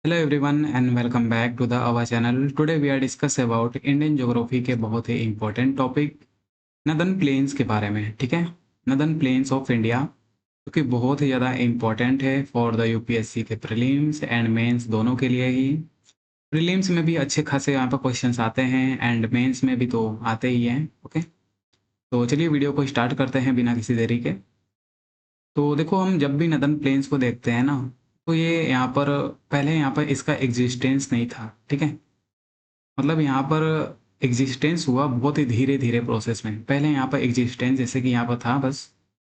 Hello everyone and welcome back to the our channel. Today we are discuss about Indian geography के बहुत ही important topic northern plains के बारे में। ठीक है, नदन प्लेन्स ऑफ इंडिया जो कि बहुत ही ज़्यादा इंपॉर्टेंट है फॉर द यूपीएससी के प्रीलिम्स एंड मेंस दोनों के लिए ही। प्रीलिम्स में भी अच्छे खासे यहाँ पर क्वेश्चंस आते हैं एंड मेंस में भी तो आते ही हैं। ओके, तो चलिए वीडियो को स्टार्ट करते हैं बिना किसी देरी के। तो देखो, हम जब भी नदन प्लेन्स को देखते हैं ना, तो ये यहाँ पर पहले यहाँ पर इसका एग्जिस्टेंस नहीं था। ठीक है, मतलब यहाँ पर एग्जिस्टेंस हुआ बहुत ही धीरे धीरे प्रोसेस में। पहले यहाँ पर एग्जिस्टेंस जैसे कि यहाँ पर था बस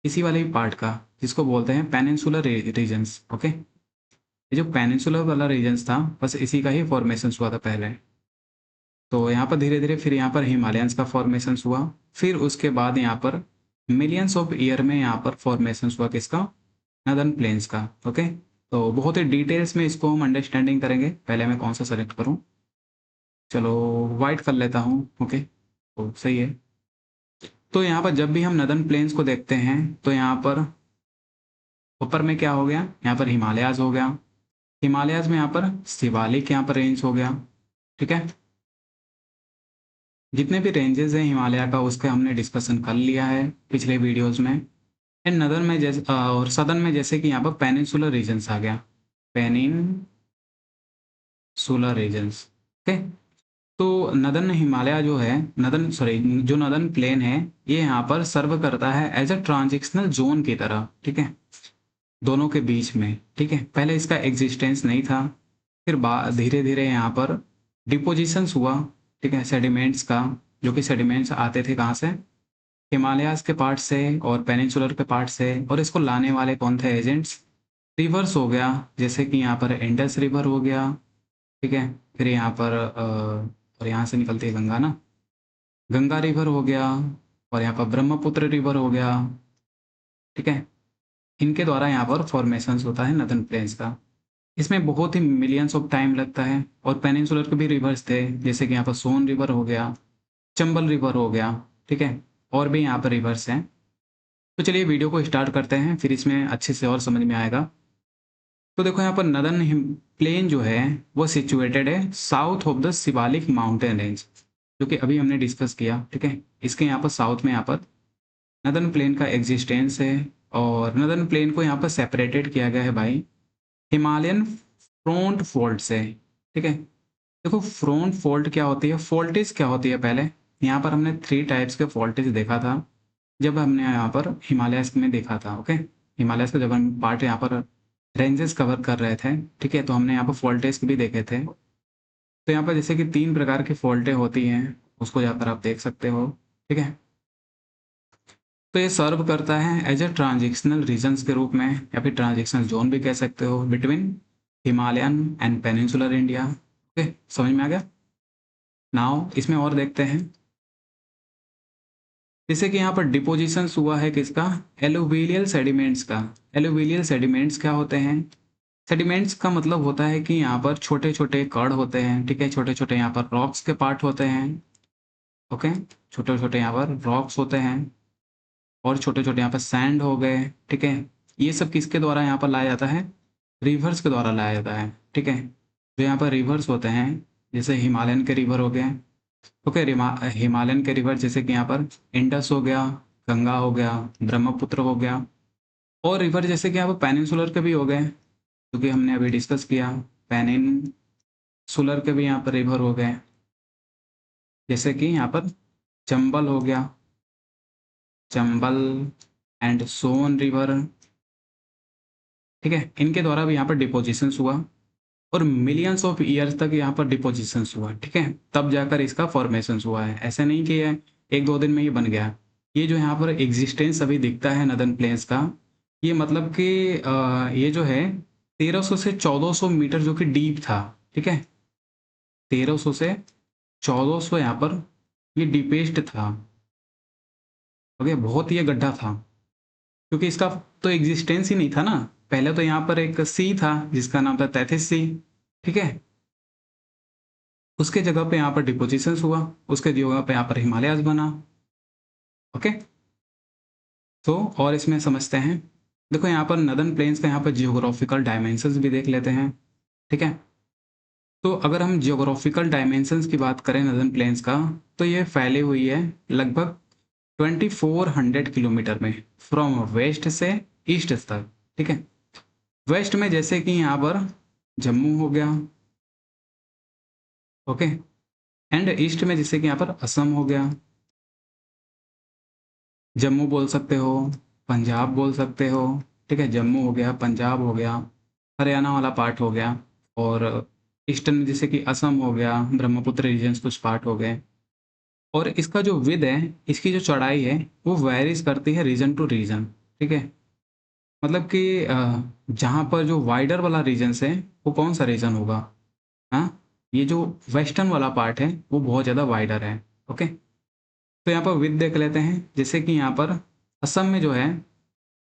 इसी वाले ही पार्ट का, जिसको बोलते हैं पेनिनसुलर रीजन्स। ओके, ये जो पेनिनसुलर वाला रीजन्स था बस इसी का ही फॉर्मेशन हुआ था पहले। तो यहाँ पर धीरे धीरे फिर यहाँ पर हिमालयंस का फॉर्मेशन हुआ, फिर उसके बाद यहाँ पर मिलियंस ऑफ ईयर में यहाँ पर फॉर्मेशन हुआ किसका, नदन प्लेन्स का। ओके, तो बहुत ही डिटेल्स में इसको हम अंडरस्टैंडिंग करेंगे। पहले मैं कौन सा सेलेक्ट करूँ, चलो वाइट कर लेता हूँ। ओके, तो सही है। तो यहाँ पर जब भी हम नदन प्लेन्स को देखते हैं तो यहाँ पर ऊपर में क्या हो गया, यहाँ पर हिमालयाज हो गया। हिमालयाज में यहाँ पर शिवालिक यहाँ पर रेंज हो गया। ठीक है, जितने भी रेंजेस हैं हिमालय का उसका हमने डिस्कशन कर लिया है पिछले वीडियोस में। एंड नदन में जैसे और सदन में जैसे कि यहाँ पर पेनिनसुलर रीजन्स आ गया, पेनिनसुलर रीजन्स। ओके, तो नदन हिमालय जो है, नदन सॉरी जो नदन प्लेन है, ये यहाँ पर सर्व करता है एज अ ट्रांजिशनल जोन की तरह। ठीक है, दोनों के बीच में। ठीक है, पहले इसका एग्जिस्टेंस नहीं था, फिर धीरे धीरे यहाँ पर डिपोजिशंस हुआ। ठीक है, सेडिमेंट्स का, जो कि सेडिमेंट्स आते थे कहाँ से, हिमालयाज के पार्ट से और पेनिनसुलर के पार्ट से। और इसको लाने वाले कौन थे एजेंट्स, रिवर्स हो गया, जैसे कि यहाँ पर इंडस रिवर हो गया। ठीक है, फिर यहाँ पर और यहाँ से निकलती है गंगा ना, गंगा रिवर हो गया, और यहाँ पर ब्रह्मपुत्र रिवर हो गया। ठीक है, इनके द्वारा यहाँ पर फॉर्मेशंस होता है नदन प्लेन्स का। इसमें बहुत ही मिलियंस ऑफ टाइम लगता है। और पेनिनसुलर के भी रिवर्स थे, जैसे कि यहाँ पर सोन रिवर हो गया, चंबल रिवर हो गया। ठीक है, और भी यहाँ पर रिवर्स हैं। तो चलिए वीडियो को स्टार्ट करते हैं, फिर इसमें अच्छे से और समझ में आएगा। तो देखो, यहाँ पर नदन प्लेन जो है वो सिचुएटेड है south of the Shivalik mountain range, जो कि अभी हमने डिस्कस किया। ठीक है, इसके यहाँ पर साउथ में यहाँ पर नदन प्लेन का एग्जिस्टेंस है। और नदन प्लेन को यहाँ पर सेपरेटेड किया गया है भाई हिमालयन फ्रंट फोल्ड से। ठीक है, देखो फ्रंट फोल्ड क्या होती है, फोल्टेज क्या होती है, पहले यहाँ पर हमने 3 टाइप्स के फोल्टेज देखा था जब हमने यहाँ पर हिमालयस में देखा था। ओके, हिमालयस का जब हम पार्ट यहाँ पर रेंजेस कवर कर रहे थे, ठीक है, तो हमने यहाँ पर फोल्टेज भी देखे थे। तो यहाँ पर जैसे कि 3 प्रकार की फॉल्टें होती हैं, उसको जाकर आप देख सकते हो। ठीक है, तो ये सर्व करता है एज ए ट्रांजिशनल रीजन्स के रूप में, या फिर ट्रांजिशनल जोन भी कह सकते हो, between Himalayan and peninsular India. Okay, समझ में आ गया। नाउ इसमें और देखते हैं, जैसे कि यहाँ पर डिपोजिशंस हुआ है किसका, एलुवियल सेडिमेंट्स का। एलुवियल सेडिमेंट्स क्या होते हैं, सेडिमेंट्स का मतलब होता है कि यहाँ पर छोटे छोटे कण होते हैं। ठीक है, छोटे छोटे यहाँ पर रॉक्स के पार्ट होते हैं। ओके, छोटे छोटे यहाँ पर रॉक्स होते हैं, और छोटे छोटे यहाँ पर सैंड हो गए। ठीक है, ये सब किसके द्वारा यहाँ पर लाया जाता है, रिवर्स के द्वारा लाया जाता है। ठीक है, जो यहाँ पर रिवर्स होते हैं, जैसे हिमालयन के रिवर हो गए। ओके, हिमालयन के रिवर जैसे कि यहाँ पर इंडस हो गया, गंगा हो गया, ब्रह्मपुत्र हो गया। और रिवर जैसे कि यहाँ पर पेनिनसुलर के भी हो गए, क्योंकि हमने अभी डिस्कस किया, पेनिनसुलर के भी यहाँ पर रिवर हो गए, जैसे कि यहाँ पर चंबल हो गया, चंबल एंड सोन रिवर। ठीक है, इनके द्वारा भी यहाँ पर डिपोजिशंस हुआ, और मिलियंस ऑफ ईयर्स तक यहाँ पर डिपोजिशंस हुआ। ठीक है, तब जाकर इसका फॉर्मेशन हुआ है। ऐसे नहीं कि ये 1-2 दिन में ये बन गया। ये जो यहाँ पर एग्जिस्टेंस अभी दिखता है नदन प्लेन्स का, ये मतलब कि ये जो है 1300 से 1400 मीटर जो कि डीप था। ठीक है, 1300 से 1400 यहाँ पर ये डीपेस्ट था। ओके, बहुत ही ये गड्ढा था, क्योंकि इसका तो एग्जिस्टेंस ही नहीं था ना। पहले तो यहाँ पर एक सी था जिसका नाम था तैथिस सी। ठीक है, उसके जगह पे यहाँ पर डिपोजिशंस हुआ, उसके जगह पे यहाँ पर हिमालयाज बना। ओके, तो और इसमें समझते हैं। देखो यहाँ पर नदन प्लेन्स का यहाँ पर जियोग्राफिकल डायमेंशंस भी देख लेते हैं। ठीक है, तो अगर हम जियोग्राफिकल डायमेंशंस की बात करें नदर्न प्लेन्स का, तो ये फैली हुई है लगभग 2400 किलोमीटर में, फ्रॉम वेस्ट से ईस्ट तक, ठीक है। वेस्ट में जैसे कि यहाँ पर जम्मू हो गया, ओके, एंड ईस्ट में जैसे कि यहाँ पर असम हो गया, जम्मू बोल सकते हो, पंजाब बोल सकते हो, ठीक है, जम्मू हो गया, पंजाब हो गया, हरियाणा वाला पार्ट हो गया, और ईस्टर्न में जैसे कि असम हो गया, ब्रह्मपुत्र रीजन्स कुछ पार्ट हो गए। और इसका जो विद है, इसकी जो चौड़ाई है, वो वेरीज करती है रीजन टू रीजन, ठीक है। मतलब कि जहाँ पर जो वाइडर वाला रीजन्स है, वो कौन सा रीजन होगा, हाँ, ये जो वेस्टर्न वाला पार्ट है वो बहुत ज़्यादा वाइडर है, ओके। तो यहाँ पर विद देख लेते हैं, जैसे कि यहाँ पर असम में जो है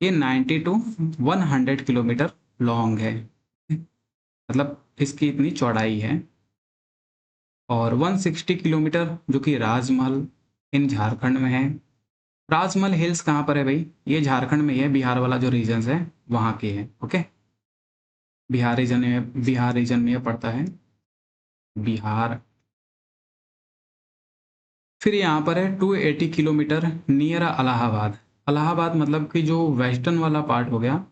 ये 90 टू 100 किलोमीटर लॉन्ग है, मतलब इसकी इतनी चौड़ाई है। और 160 किलोमीटर जो कि राजमहल इन झारखंड में है। राजमहल हिल्स कहाँ पर है भाई, ये झारखंड में ही है, बिहार वाला जो रीजन है वहाँ की है, ओके। बिहार रीजन में ये पड़ता है, बिहार। फिर यहाँ पर है 280 किलोमीटर नियर इलाहाबाद। इलाहाबाद मतलब कि जो वेस्टर्न वाला पार्ट हो गया,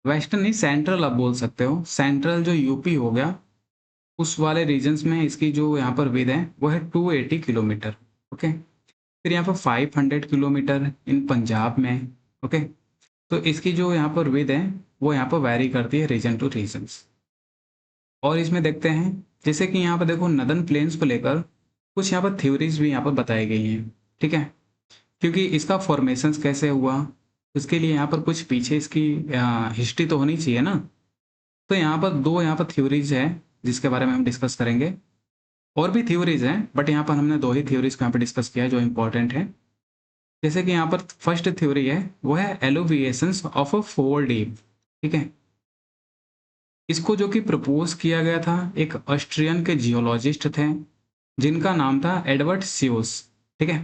वेस्टर्न नहीं सेंट्रल आप बोल सकते हो, सेंट्रल जो यूपी हो गया, उस वाले रीजन्स में इसकी जो यहाँ पर विद है वो है 280 किलोमीटर, ओके। फिर यहाँ पर 500 किलोमीटर इन पंजाब में, ओके। तो इसकी जो यहाँ पर विद है वो यहाँ पर वैरी करती है रीजन टू रीजन्स। और इसमें देखते हैं, जैसे कि यहाँ पर देखो नदर्न प्लेन्स को लेकर कुछ यहाँ पर थ्योरीज भी यहाँ पर बताई गई हैं, ठीक है। क्योंकि इसका फॉर्मेशंस कैसे हुआ, उसके लिए यहाँ पर कुछ पीछे इसकी हिस्ट्री तो होनी चाहिए ना। तो यहाँ पर दो यहाँ पर थ्योरीज है जिसके बारे में हम डिस्कस करेंगे। और भी थ्योरीज हैं बट यहाँ पर हमने दो ही थ्योरीज को यहाँ पर डिस्कस किया है जो इंपॉर्टेंट है। जैसे कि यहाँ पर फर्स्ट थ्योरी है वो है एलोविएशंस ऑफ अ फोर डीप, ठीक है। इसको जो कि प्रपोज किया गया था एक ऑस्ट्रियन के जियोलॉजिस्ट थे जिनका नाम था एडवर्ड स्यूस, ठीक है।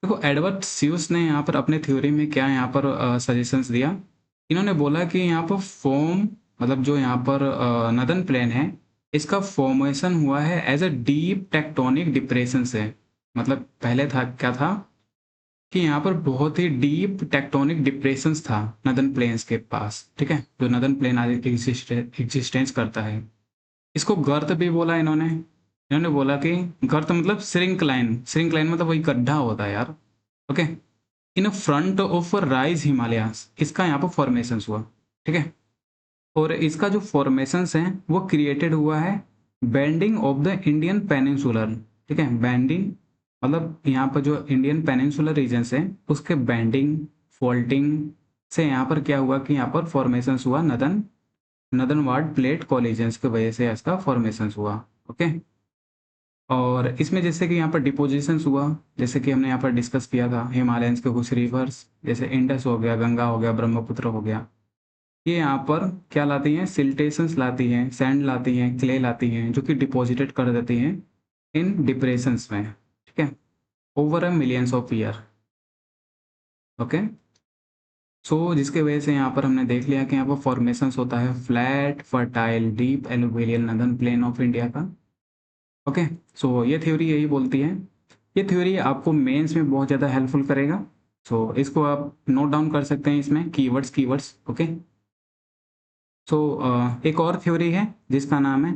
देखो एडवर्ड स्यूस ने यहाँ पर अपने थ्योरी में क्या यहाँ पर सजेशंस दिया। इन्होंने बोला कि यहाँ पर फॉर्म, मतलब जो यहाँ पर नदर्न प्लेन है, इसका फॉर्मेशन हुआ है as a deep tectonic depression से। मतलब पहले था क्या था कि यहाँ पर बहुत ही डीप टेक्टोनिक डिप्रेशंस था नदर्न प्लेन्स के पास, ठीक है, जो नदर्न प्लेन आज एग्जिस्टेंस करता है। इसको गर्त भी बोला इन्होंने। इन्होंने बोला कि गर्त मतलब श्रिंक लाइन मतलब वही गड्ढा होता है यार, okay. In front of rise Himalayas इसका यहाँ पर फॉर्मेशन हुआ, ठीक है। और इसका जो फॉर्मेशंस हैं वो क्रिएटेड हुआ है bending of the Indian peninsular, ठीक है। बेंडिंग मतलब यहाँ पर जो इंडियन पेनिनसुलर रीजन्स है उसके बेंडिंग फॉल्टिंग से यहाँ पर क्या हुआ कि यहाँ पर फॉर्मेशंस हुआ northern northern ward plate collisions की वजह से इसका फॉर्मेशंस हुआ, ओके। और इसमें जैसे कि यहाँ पर डिपोजिशंस हुआ, जैसे कि हमने यहाँ पर डिस्कस किया था हिमालयंस के कुछ रिवर्स जैसे इंडस हो गया, गंगा हो गया, ब्रह्मपुत्र हो गया, ये यहाँ पर क्या लाती हैं, सिल्टेशंस लाती हैं, सैंड लाती हैं, क्ले लाती हैं, जो कि डिपॉजिटेड कर देती हैं इन डिप्रेशंस में, ठीक है, over a millions of year, okay. So जिसके वजह से यहाँ पर हमने देख लिया कि यहाँ पर फॉर्मेशंस होता है flat fertile deep alluvial northern plane of India का, ओके। सो ये थ्योरी यही बोलती है। ये थ्योरी आपको मेंस में बहुत ज़्यादा हेल्पफुल करेगा। सो इसको आप नोट डाउन कर सकते हैं इसमें कीवर्ड्स, ओके। सो एक और थ्योरी है जिसका नाम है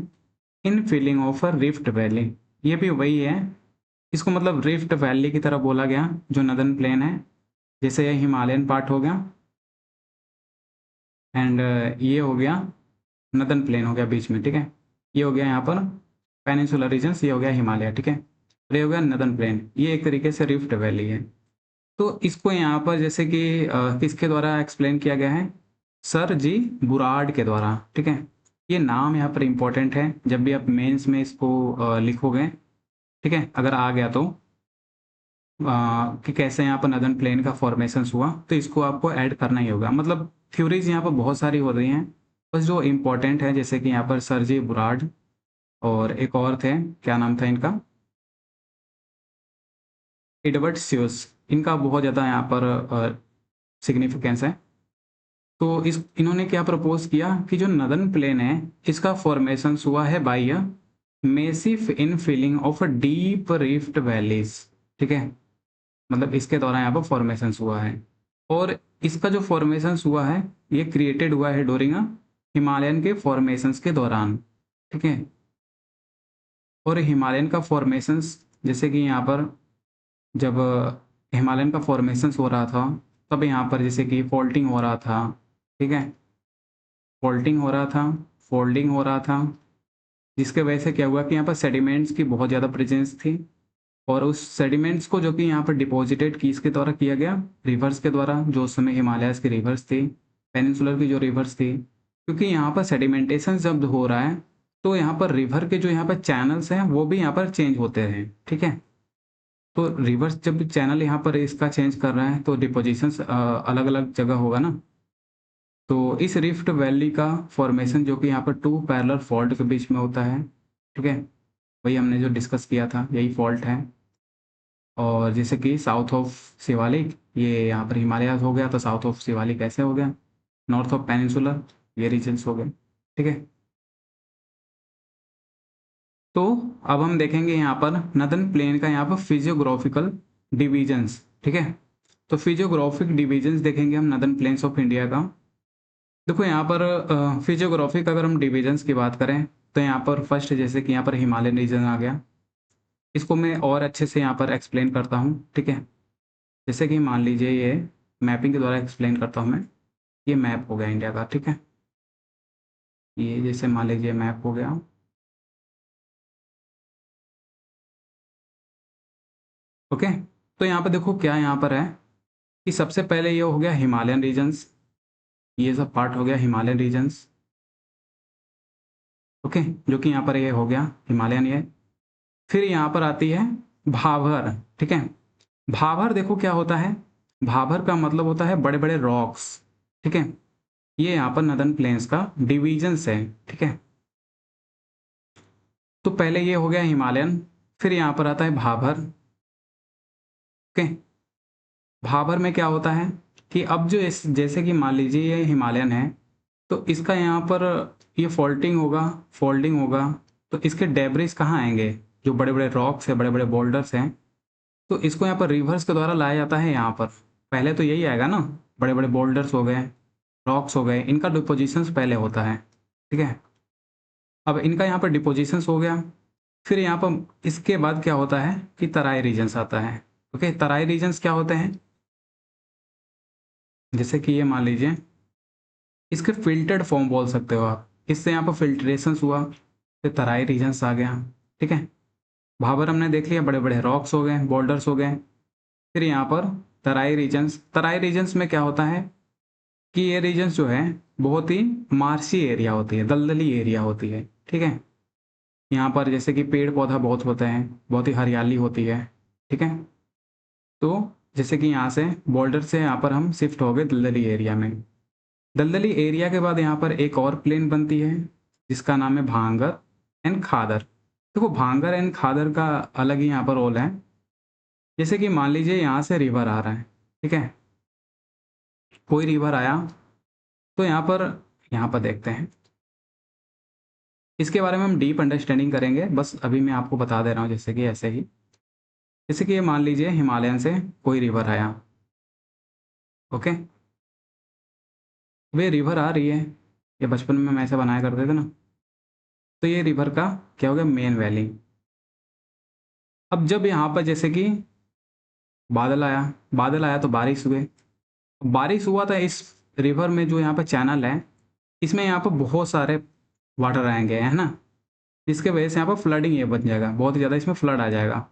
in feeling of a rift valley. ये भी वही है, इसको मतलब रिफ्ट वैली की तरह बोला गया जो नदर्न प्लेन है, जैसे ये हिमालयन पार्ट हो गया एंड ये हो गया नदर्न प्लेन हो गया बीच में, ठीक है। ये हो गया यहाँ पर पेनिनसुलर रीजन्स, ये हो गया हिमालय, ठीक है। और ये हो गया नदर्न प्लेन, ये एक तरीके से रिफ्ट वैली है। तो इसको यहाँ पर जैसे कि किसके द्वारा एक्सप्लेन किया गया है, सर जी बुराड के द्वारा, ठीक है। ये नाम यहाँ पर इम्पोर्टेंट है, जब भी आप मेंस में इसको लिखोगे, ठीक है, अगर आ गया तो कि कैसे यहाँ पर नदर्न प्लेन का फॉर्मेशन हुआ, तो इसको आपको ऐड करना ही होगा। मतलब थ्योरीज यहाँ पर बहुत सारी हो रही हैं, बस जो इम्पोर्टेंट है जैसे कि यहाँ पर सर जी बुराड और एक और थे, क्या नाम था इनका, एडवर्ड स्यूस, इनका बहुत ज़्यादा यहाँ पर सिग्निफिकेंस है। तो इस इन्होंने क्या प्रपोज किया कि जो नदर्न प्लेन है इसका फॉर्मेशन हुआ है by massive infilling of deep rift valleys, ठीक है, मतलब इसके दौरान यहाँ पर फॉर्मेशन हुआ है। और इसका जो फॉर्मेशन हुआ है ये क्रिएटेड हुआ है ड्यूरिंग हिमालयन के फॉर्मेशंस के दौरान, ठीक है। और हिमालयन का फॉर्मेशंस, जैसे कि यहाँ पर जब हिमालयन का फॉर्मेशंस हो रहा था तब यहाँ पर जैसे कि फोल्डिंग हो रहा था, ठीक है, फोल्डिंग हो रहा था, फोल्डिंग हो रहा था, जिसके वजह से क्या हुआ कि यहाँ पर सेडिमेंट्स की बहुत ज़्यादा प्रेजेंस थी। और उस सेडिमेंट्स को जो कि यहाँ पर डिपॉजिटेड किसके द्वारा किया गया, रिवर्स के द्वारा, जो उस समय हिमालयस की रिवर्स थी, पेनिनसुलर की जो रिवर्स थी। क्योंकि यहाँ पर सेडिमेंटेशन जब हो रहा है तो यहाँ पर रिवर के जो यहाँ पर चैनल्स हैं वो भी यहाँ पर चेंज होते हैं, ठीक है। तो रिवर्स जब चैनल यहाँ पर इसका चेंज कर रहा है तो डिपोजिशंस अलग अलग जगह होगा ना। तो इस रिफ्ट वैली का फॉर्मेशन जो कि यहाँ पर टू पैरेलल फॉल्ट के बीच में होता है, ठीक है, वही हमने जो डिस्कस किया था यही फॉल्ट है। और जैसे कि साउथ ऑफ शिवालिक, ये यहाँ पर हिमालय हो गया, तो साउथ ऑफ शिवालिक कैसे हो गया, नॉर्थ ऑफ पेनिनसुलर, ये रीजन्स हो गए, ठीक है। तो अब हम देखेंगे यहाँ पर नदन प्लेन का यहाँ पर फिजियोग्राफिकल डिविजन्स, ठीक है। तो फिजियोग्राफिक डिविजन्स देखेंगे हम नदन प्लेन्स ऑफ इंडिया का। देखो यहाँ पर फिजियोग्राफिक अगर हम डिविजन्स की बात करें तो यहाँ पर फर्स्ट जैसे कि यहाँ पर हिमालयन रीजन आ गया। इसको मैं और अच्छे से यहाँ पर एक्सप्लेन करता हूँ, ठीक है। जैसे कि मान लीजिए ये मैपिंग के द्वारा एक्सप्लेन करता हूँ मैं। ये मैप हो गया इंडिया का, ठीक है। ये जैसे मान लीजिए मैप हो गया, ओके। तो यहाँ पर देखो क्या यहाँ पर है कि सबसे पहले ये हो गया हिमालयन रीजन्स, ये सब पार्ट हो गया हिमालयन रीजन्स, ओके, जो कि यहाँ पर ये हो गया हिमालयन ये। फिर यहाँ पर आती है भाभर, ठीक है। भाभर देखो क्या होता है, भाभर का मतलब होता है बड़े बड़े रॉक्स, ठीक है। ये यहाँ पर नदन प्लेन्स का डिविजन्स है, ठीक है। तो पहले ये हो गया हिमालयन, फिर यहाँ पर आता है भाभर, ओके। भाभर में क्या होता है कि अब जो जैसे कि मान लीजिए ये हिमालयन है तो इसका यहाँ पर ये फोल्डिंग होगा, फोल्डिंग होगा, तो इसके डेब्रिस कहाँ आएंगे, जो बड़े बड़े रॉक्स है, बड़े बड़े बोल्डर्स हैं, तो इसको यहाँ पर रिवर्स के द्वारा लाया जाता है यहाँ पर। पहले तो यही आएगा ना, बड़े बड़े बोल्डर्स हो गए, रॉक्स हो गए, इनका डिपोजिशंस पहले होता है, ठीक है। अब इनका यहाँ पर डिपोजिशंस हो गया, फिर यहाँ पर इसके बाद क्या होता है कि तराई रीजन्स आता है, ओके। तराई रीजन्स क्या होते हैं, जैसे कि ये मान लीजिए इसके फिल्टर्ड फॉर्म बोल सकते हो आप, इससे यहाँ पर फिल्ट्रेशन हुआ, फिर तराई रीजन्स आ गया, ठीक है। भाबर हमने देख लिया, बड़े बड़े रॉक्स हो गए, बोल्डर्स हो गए। फिर यहाँ पर तराई रीजन्स, तराई रीजन्स में क्या होता है कि ये रीजन्स जो है बहुत ही मार्शी एरिया होती है, दलदली एरिया होती है, ठीक है। यहाँ पर जैसे कि पेड़ पौधा बहुत होते हैं, बहुत ही हरियाली होती है, ठीक है। तो जैसे कि यहाँ से बॉर्डर से यहाँ पर हम शिफ्ट हो गए दलदली एरिया में। दलदली एरिया के बाद यहाँ पर एक और प्लेन बनती है जिसका नाम है भांगर एंड खादर। देखो भांगर एंड खादर का अलग ही यहाँ पर रोल है। जैसे कि मान लीजिए यहाँ से रिवर आ रहा है, ठीक है, कोई रिवर आया, तो यहाँ पर देखते हैं, इसके बारे में हम डीप अंडरस्टैंडिंग करेंगे, बस अभी मैं आपको बता दे रहा हूँ जैसे कि ऐसे ही। जैसे कि ये मान लीजिए हिमालयन से कोई रिवर आया, ओके, वे रिवर आ रही है, ये बचपन में हम ऐसे बनाया करते थे ना। तो ये रिवर का क्या हो गया, मेन वैली। अब जब यहाँ पर जैसे कि बादल आया, बादल आया तो बारिश हुए, बारिश हुआ था इस रिवर में, जो यहाँ पर चैनल है इसमें यहाँ पर बहुत सारे वाटर आएंगे, है ना, जिसके वजह से यहाँ पर फ्लडिंग ये बन जाएगा, बहुत ही ज़्यादा इसमें फ्लड आ जाएगा।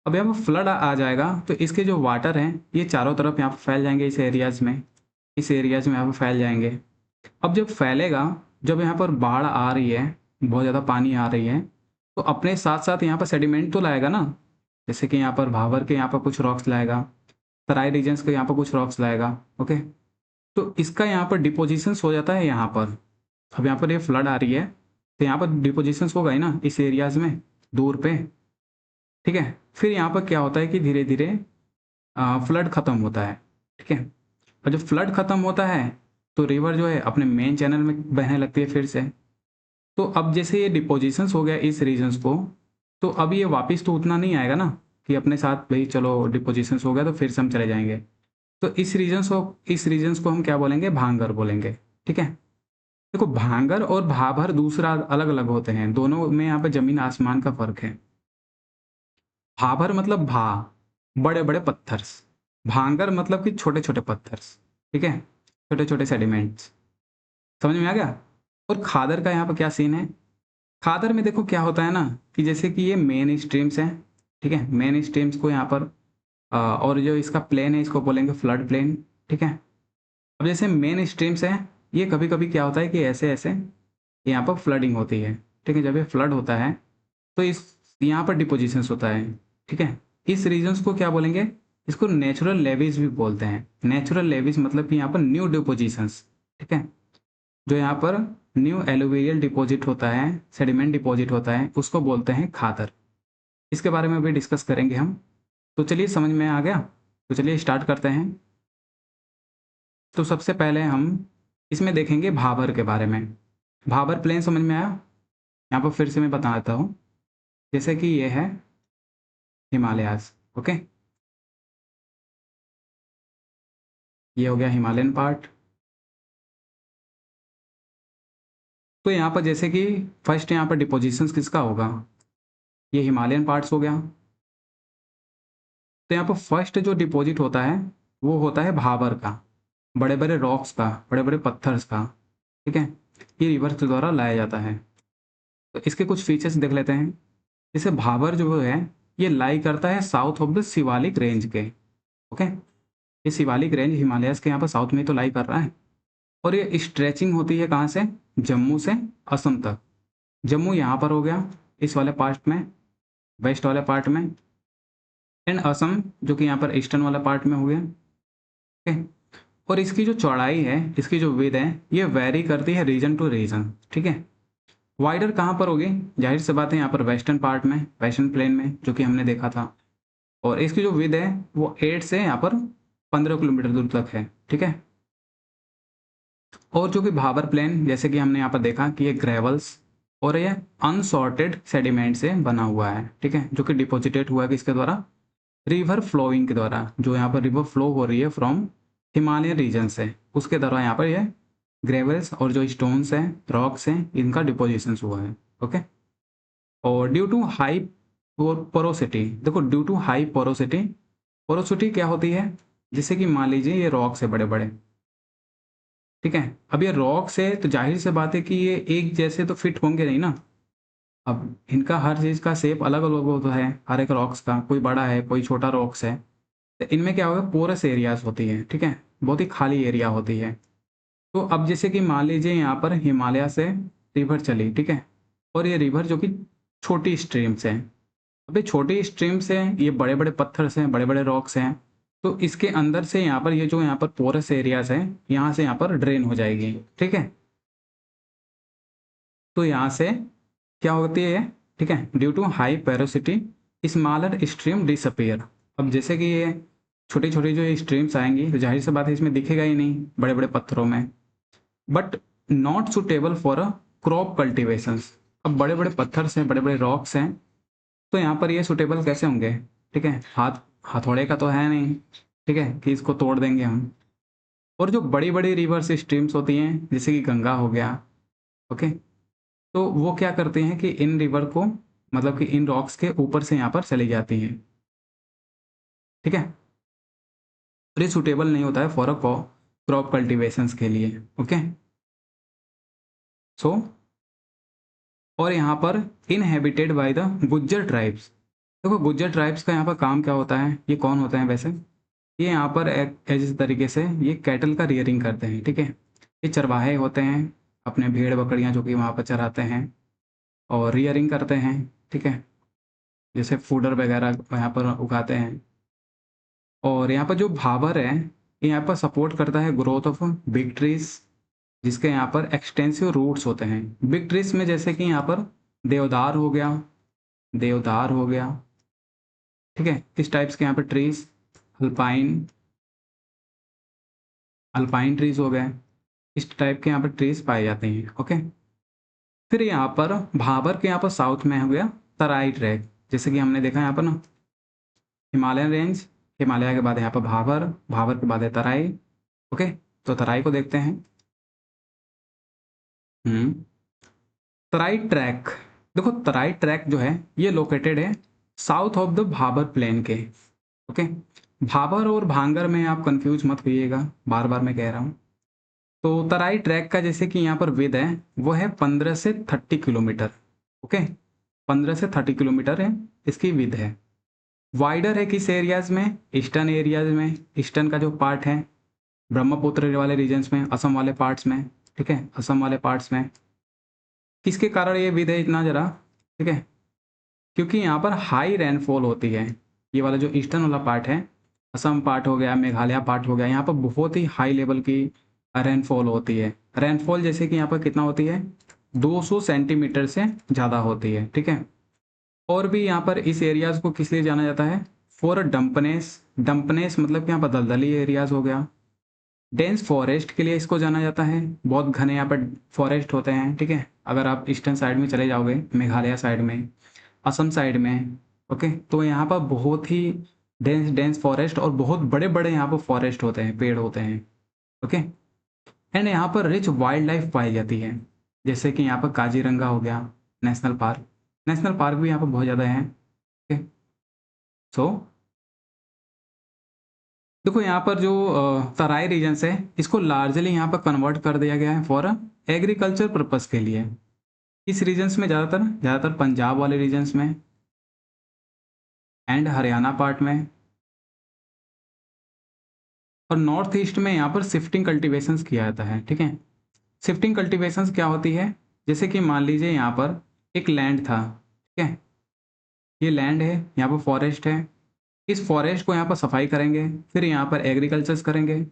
अब यहाँ पर फ्लड आ जाएगा तो इसके जो वाटर हैं ये चारों तरफ यहाँ पर फैल जाएंगे, इस एरियाज़ में, इस एरियाज़ में यहाँ पर फैल जाएंगे। अब जब फैलेगा, जब यहाँ पर बाढ़ आ रही है, बहुत ज़्यादा पानी आ रही है, तो अपने साथ साथ यहाँ पर सेडिमेंट तो लाएगा ना। जैसे कि यहाँ पर भावर के यहाँ पर कुछ रॉक्स लाएगा, तराई रीजन्स के यहाँ पर कुछ रॉक्स लाएगा, ओके। तो इसका यहाँ पर डिपोजिशंस हो जाता है यहाँ पर। अब यहाँ पर ये फ्लड आ रही है तो यहाँ पर डिपोजिशंस होगा ही ना इस एरियाज़ में, दूर पे, ठीक है। फिर यहाँ पर क्या होता है कि धीरे धीरे फ्लड ख़त्म होता है, ठीक है। और जब फ्लड ख़त्म होता है तो रिवर जो है अपने मेन चैनल में बहने लगती है फिर से, तो अब जैसे ये डिपोजिशंस हो गया इस रीजन्स को, तो अब ये वापस तो उतना नहीं आएगा ना कि अपने साथ भाई चलो डिपोजिशंस हो गया तो फिर से हम चले जाएंगे। तो इस रीजन्स को हम क्या बोलेंगे, भांगर बोलेंगे। ठीक है, देखो भांगर और भाभर दूसरा अलग अलग होते हैं, दोनों में यहाँ पे जमीन आसमान का फर्क है। भाभर मतलब बड़े बड़े पत्थर्स, भांगर मतलब कि छोटे छोटे पत्थर्स। ठीक है, छोटे छोटे सेडिमेंट्स। समझ में आ गया। और खादर का यहाँ पर क्या सीन है, खादर में देखो क्या होता है ना कि जैसे कि ये मेन स्ट्रीम्स हैं। ठीक है, मेन स्ट्रीम्स को यहाँ पर और जो इसका प्लेन है इसको बोलेंगे फ्लड प्लेन। ठीक है, अब जैसे मेन स्ट्रीम्स हैं, ये कभी कभी क्या होता है कि ऐसे ऐसे यहाँ पर फ्लडिंग होती है। ठीक है, जब ये फ्लड होता है तो इस यहाँ पर डिपोजिशंस होता है। ठीक है, इस रीजन्स को क्या बोलेंगे, इसको नेचुरल लेवीज भी बोलते हैं। नेचुरल लेवीज मतलब कि यहाँ पर न्यू डिपोजिशंस। ठीक है, जो यहाँ पर न्यू एलुवियल डिपॉजिट होता है, सेडिमेंट डिपॉजिट होता है, उसको बोलते हैं खादर। इसके बारे में भी डिस्कस करेंगे हम। तो चलिए समझ में आ गया, तो चलिए स्टार्ट करते हैं। तो सबसे पहले हम इसमें देखेंगे भाबर के बारे में। भाबर प्लेन समझ में आया, यहाँ पर फिर से मैं बता देता हूँ। जैसे कि ये है हिमालयाज। ओके, ये हो गया हिमालयन पार्ट। तो यहाँ पर जैसे कि फर्स्ट यहाँ पर डिपोजिशंस किसका होगा, ये हिमालयन पार्ट्स हो गया। तो यहाँ पर फर्स्ट जो डिपॉजिट होता है वो होता है भाबर का, बड़े बड़े रॉक्स का, बड़े बड़े पत्थर्स का। ठीक है, ये रिवर के द्वारा लाया जाता है। तो इसके कुछ फीचर्स देख लेते हैं। जैसे भाबर जो है ये लाई करता है south of the Shivalik range के। ओके, ये शिवालिक रेंज हिमालयस के यहाँ पर साउथ में तो लाई कर रहा है। और ये स्ट्रेचिंग होती है कहाँ से, जम्मू से असम तक। जम्मू यहाँ पर हो गया इस वाले पार्ट में, वेस्ट वाले पार्ट में, एंड असम जो कि यहाँ पर ईस्टर्न वाला पार्ट में हो गया। ओके, और इसकी जो चौड़ाई है, इसकी जो विड्थ है, ये वेरी करती है रीजन टू रीजन। ठीक है, वाइडर कहाँ पर होगी, जाहिर सी बात है यहाँ पर वेस्टर्न पार्ट में, वेस्टर्न प्लेन में, जो कि हमने देखा था। और इसकी जो विड्थ है वो 8 से यहाँ पर 15 किलोमीटर दूर तक है। ठीक है, और जो कि भाबर प्लेन जैसे कि हमने यहाँ पर देखा कि ये ग्रेवल्स और ये अनसॉर्टेड सेडिमेंट से बना हुआ है। ठीक है, जो कि डिपोजिटेड हुआ है किसके द्वारा, रिवर फ्लोइंग के द्वारा। जो यहाँ पर रिवर फ्लो हो रही है फ्रॉम हिमालयन रीजन से, उसके द्वारा यहाँ पर ये ग्रेवल्स और जो स्टोन्स हैं, रॉक्स हैं, इनका डिपोजिशन हुआ है। ओके, और ड्यू टू हाई पोरोसिटी, देखो due to high porosity, porosity क्या होती है, जैसे कि मान लीजिए ये रॉक्स है बड़े बड़े। ठीक है, अब ये रॉक्स है तो जाहिर से बात है कि ये एक जैसे तो फिट होंगे नहीं ना। अब इनका हर चीज़ का शेप अलग अलग होता है, हर एक रॉक्स का, कोई बड़ा है कोई छोटा रॉक्स है। तो इनमें क्या होगा, पोरस एरियाज होती है। ठीक है, बहुत ही खाली एरिया होती है। तो अब जैसे कि मान लीजिए यहाँ पर हिमालय से रिवर चली। ठीक है, और ये रिवर जो कि छोटी स्ट्रीम्स हैं, अभी छोटी स्ट्रीम्स हैं, ये बड़े बड़े पत्थर हैं, बड़े बड़े रॉक्स हैं। तो इसके अंदर से यहाँ पर ये जो यहाँ पर पोरस एरियाज हैं, यहाँ से यहाँ पर ड्रेन हो जाएगी। ठीक है, तो यहाँ से क्या होती है, ठीक है, due to high porosity smaller stream disappear. अब जैसे कि ये छोटी छोटी जो स्ट्रीम्स आएंगी तो जाहिर सी बात है इसमें दिखेगा ही नहीं बड़े बड़े पत्थरों में, but not suitable for a crop cultivations. अब बड़े बड़े पत्थर हैं, बड़े बड़े रॉक्स हैं, तो यहाँ पर ये सुटेबल कैसे होंगे। ठीक है, हथौड़े का तो है नहीं। ठीक है, कि इसको तोड़ देंगे हम। और जो बड़ी बड़ी रिवर्स स्ट्रीम्स होती हैं जैसे कि गंगा हो गया, ओके, तो वो क्या करते हैं कि इन रिवर को, मतलब कि इन रॉक्स के ऊपर से यहाँ पर चली जाती हैं। ठीक है, और ये सुटेबल नहीं होता है फॉर अ क्रॉप कल्टिवेशंस के लिए। ओके, सो और यहाँ पर inhabited by the Gujjar tribes. देखो गुज्जर ट्राइब्स का यहाँ पर काम क्या होता है, ये कौन होते हैं वैसे, ये यहाँ पर इस तरीके से ये कैटल का रियरिंग करते हैं। ठीक है, ये चरवाहे होते हैं, अपने भेड़ बकरियाँ जो कि वहाँ पर चराते हैं और रियरिंग करते हैं। ठीक है, जैसे फूडर वगैरह यहाँ पर उगाते हैं। और यहाँ पर जो भाबर है ये यहाँ पर सपोर्ट करता है ग्रोथ ऑफ बिग ट्रीज, जिसके यहाँ पर एक्सटेंसिव रूट्स होते हैं। बिग ट्रीज में जैसे कि यहाँ पर देवदार हो गया, देवदार हो गया। ठीक है, इस टाइप्स के यहाँ पर ट्रीज, अल्पाइन, अल्पाइन ट्रीज हो गए, इस टाइप के यहाँ पर ट्रीज पाए जाते हैं। ओके, फिर यहाँ पर भाबर के यहाँ पर साउथ में हो गया तराई ट्रैक, जैसे कि हमने देखा यहाँ पर ना हिमालयन रेंज, हिमालय के बाद यहाँ पर भाबर, भाबर के बाद है तराई। ओके, तो तराई को देखते हैं। हम्म तराई ट्रैक, देखो तराई ट्रैक जो है ये लोकेटेड है south of the Bhabar plain के। ओके, भाबर और भांगर में आप कंफ्यूज मत होइएगा, बार बार मैं कह रहा हूँ। तो तराई ट्रैक का जैसे कि यहाँ पर विद है वो है 15 से 30 किलोमीटर। ओके, 15 से 30 किलोमीटर है इसकी विद है। वाइडर है किस एरियाज में, ईस्टर्न एरियाज में, ईस्टर्न का जो पार्ट है ब्रह्मपुत्र वाले रीजन्स में, असम वाले पार्ट्स में, ठीक है, असम वाले पार्ट्स में। किसके कारण ये विद है इतना जरा, ठीक है, क्योंकि यहाँ पर हाई रेनफॉल होती है। ये वाला जो ईस्टर्न वाला पार्ट है, असम पार्ट हो गया, मेघालय पार्ट हो गया, यहाँ पर बहुत ही हाई लेवल की रेनफॉल होती है। रेनफॉल जैसे कि यहाँ पर कितना होती है, 200 सेंटीमीटर से ज़्यादा होती है, ठीक है। और भी यहाँ पर इस एरियाज़ को किस लिए जाना जाता है, फॉर डंपनेस, डंपनेस मतलब कि यहाँ पर दलदली एरियाज़ हो गया। डेंस फॉरेस्ट के लिए इसको जाना जाता है, बहुत घने यहाँ पर फॉरेस्ट होते हैं, ठीक है। अगर आप ईस्टर्न साइड में चले जाओगे, मेघालय साइड में, असम साइड में, ओके, तो यहाँ पर बहुत ही डेंस डेंस फॉरेस्ट और बहुत बड़े बड़े यहाँ पर फॉरेस्ट होते हैं, पेड़ होते हैं। ओके, एंड यहाँ पर रिच वाइल्ड लाइफ पाई जाती है, जैसे कि यहाँ पर काजीरंगा हो गया नेशनल पार्क, नेशनल पार्क भी यहाँ पर बहुत ज़्यादा है। ओके, सो देखो यहाँ पर जो तराई रीजन्स है इसको लार्जली यहाँ पर कन्वर्ट कर दिया गया है फॉर एग्रीकल्चर पर्पस के लिए। इस रीजन्स में ज़्यादातर ज़्यादातर पंजाब वाले रीजन्स में एंड हरियाणा पार्ट में, और नॉर्थ ईस्ट में यहाँ पर शिफ्टिंग कल्टीवेशंस किया जाता है, ठीक है। शिफ्टिंग कल्टीवेशंस क्या होती है, जैसे कि मान लीजिए यहाँ पर एक लैंड था, ठीक है, ये लैंड है, यहाँ पर फॉरेस्ट है, इस फॉरेस्ट को यहाँ पर सफाई करेंगे, फिर यहाँ पर एग्रीकल्चर्स करेंगे,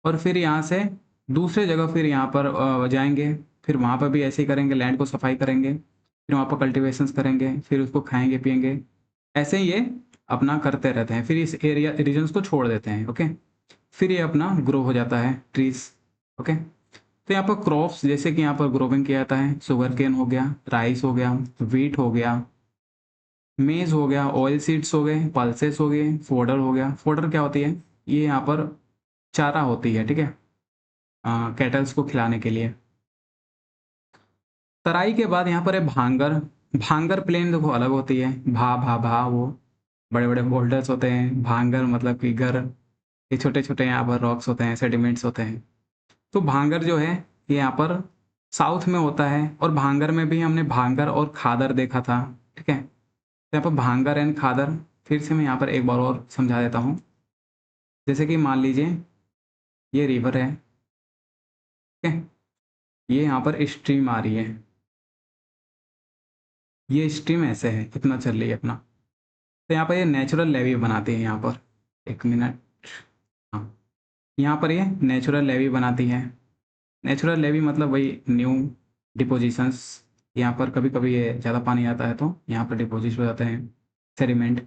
और फिर यहाँ से दूसरे जगह फिर यहाँ पर जाएंगे, फिर वहाँ पर भी ऐसे ही करेंगे, लैंड को सफाई करेंगे, फिर वहाँ पर कल्टीवेशंस करेंगे, फिर उसको खाएंगे पिएंगे, ऐसे ही ये अपना करते रहते हैं, फिर इस एरिया रीजन्स को छोड़ देते हैं। ओके, फिर ये अपना ग्रो हो जाता है ट्रीज। ओके, तो यहाँ पर क्रॉप्स जैसे कि यहाँ पर ग्रोविंग किया जाता है, शुगर केन हो गया, राइस हो गया, वीट हो गया, मेज हो गया, ऑयल सीड्स हो गए, पल्सेस हो गए, फोडर हो गया। फोडर क्या होती है, ये यहाँ पर चारा होती है, ठीक है, कैटल्स को खिलाने के लिए। तराई के बाद यहाँ पर है भांगर। भांगर प्लेन देखो अलग होती है, भा भा भा वो बड़े बड़े बोल्डर्स होते हैं, भांगर मतलब कि घर, ये छोटे छोटे यहाँ पर रॉक्स होते हैं, सेडिमेंट्स होते हैं। तो भांगर जो है ये यहाँ पर साउथ में होता है, और भांगर में भी हमने भांगर और खादर देखा था, ठीक है। तो यहाँ पर भांगर एंड खादर फिर से मैं यहाँ पर एक बार और समझा देता हूँ। जैसे कि मान लीजिए ये रिवर है, ठीक है, ये यहाँ पर स्ट्रीम आ रही है, ये स्ट्रीम ऐसे है, इतना चल रही है अपना, तो यहाँ पर ये नेचुरल लेवी बनाती है यहाँ पर, एक मिनट, हाँ, यहाँ पर ये नेचुरल लेवी बनाती है। नेचुरल लेवी मतलब वही न्यू डिपोजिशंस, यहाँ पर कभी कभी ये ज़्यादा पानी आता है तो यहाँ पर डिपोजिट हो जाते हैं सेडिमेंट।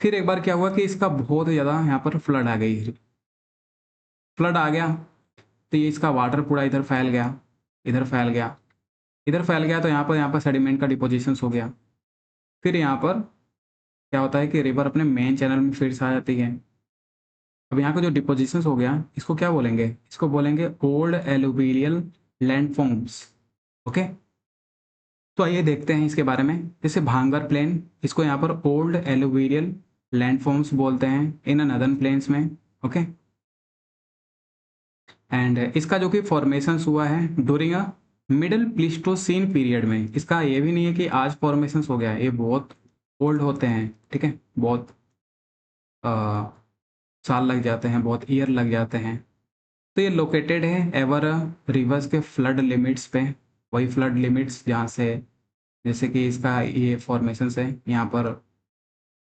फिर एक बार क्या हुआ कि इसका बहुत ज़्यादा यहाँ पर फ्लड आ गई, फ्लड आ गया, तो ये इसका वाटर पूरा इधर फैल गया, इधर फैल गया, इधर फैल गया, तो यहाँ पर सेडिमेंट का डिपोजिशंस हो गया। फिर यहाँ पर क्या होता है कि रिवर अपने मेन चैनल में फिर से आ जाती है। अब यहाँ का जो डिपोजिशंस हो गया इसको क्या बोलेंगे, इसको बोलेंगे ओल्ड एलुवियल लैंडफॉर्म्स। ओके, तो आइए देखते हैं इसके बारे में। जैसे भांगर प्लेन, इसको यहाँ पर ओल्ड एलुवियल लैंडफॉर्म्स बोलते हैं इन नदर्न प्लेन्स में। ओके, एंड इसका जो कि फॉर्मेशंस हुआ है during a middle Pleistocene period में। इसका ये भी नहीं है कि आज फॉर्मेशंस हो गया है, ये बहुत ओल्ड होते हैं, ठीक है, बहुत साल लग जाते हैं, बहुत ईयर लग जाते हैं। तो ये लोकेटेड है एवर रिवर्स के फ्लड लिमिट्स पे, वही फ्लड लिमिट्स जहाँ से, जैसे कि इसका ये फॉर्मेशंस है यहाँ पर,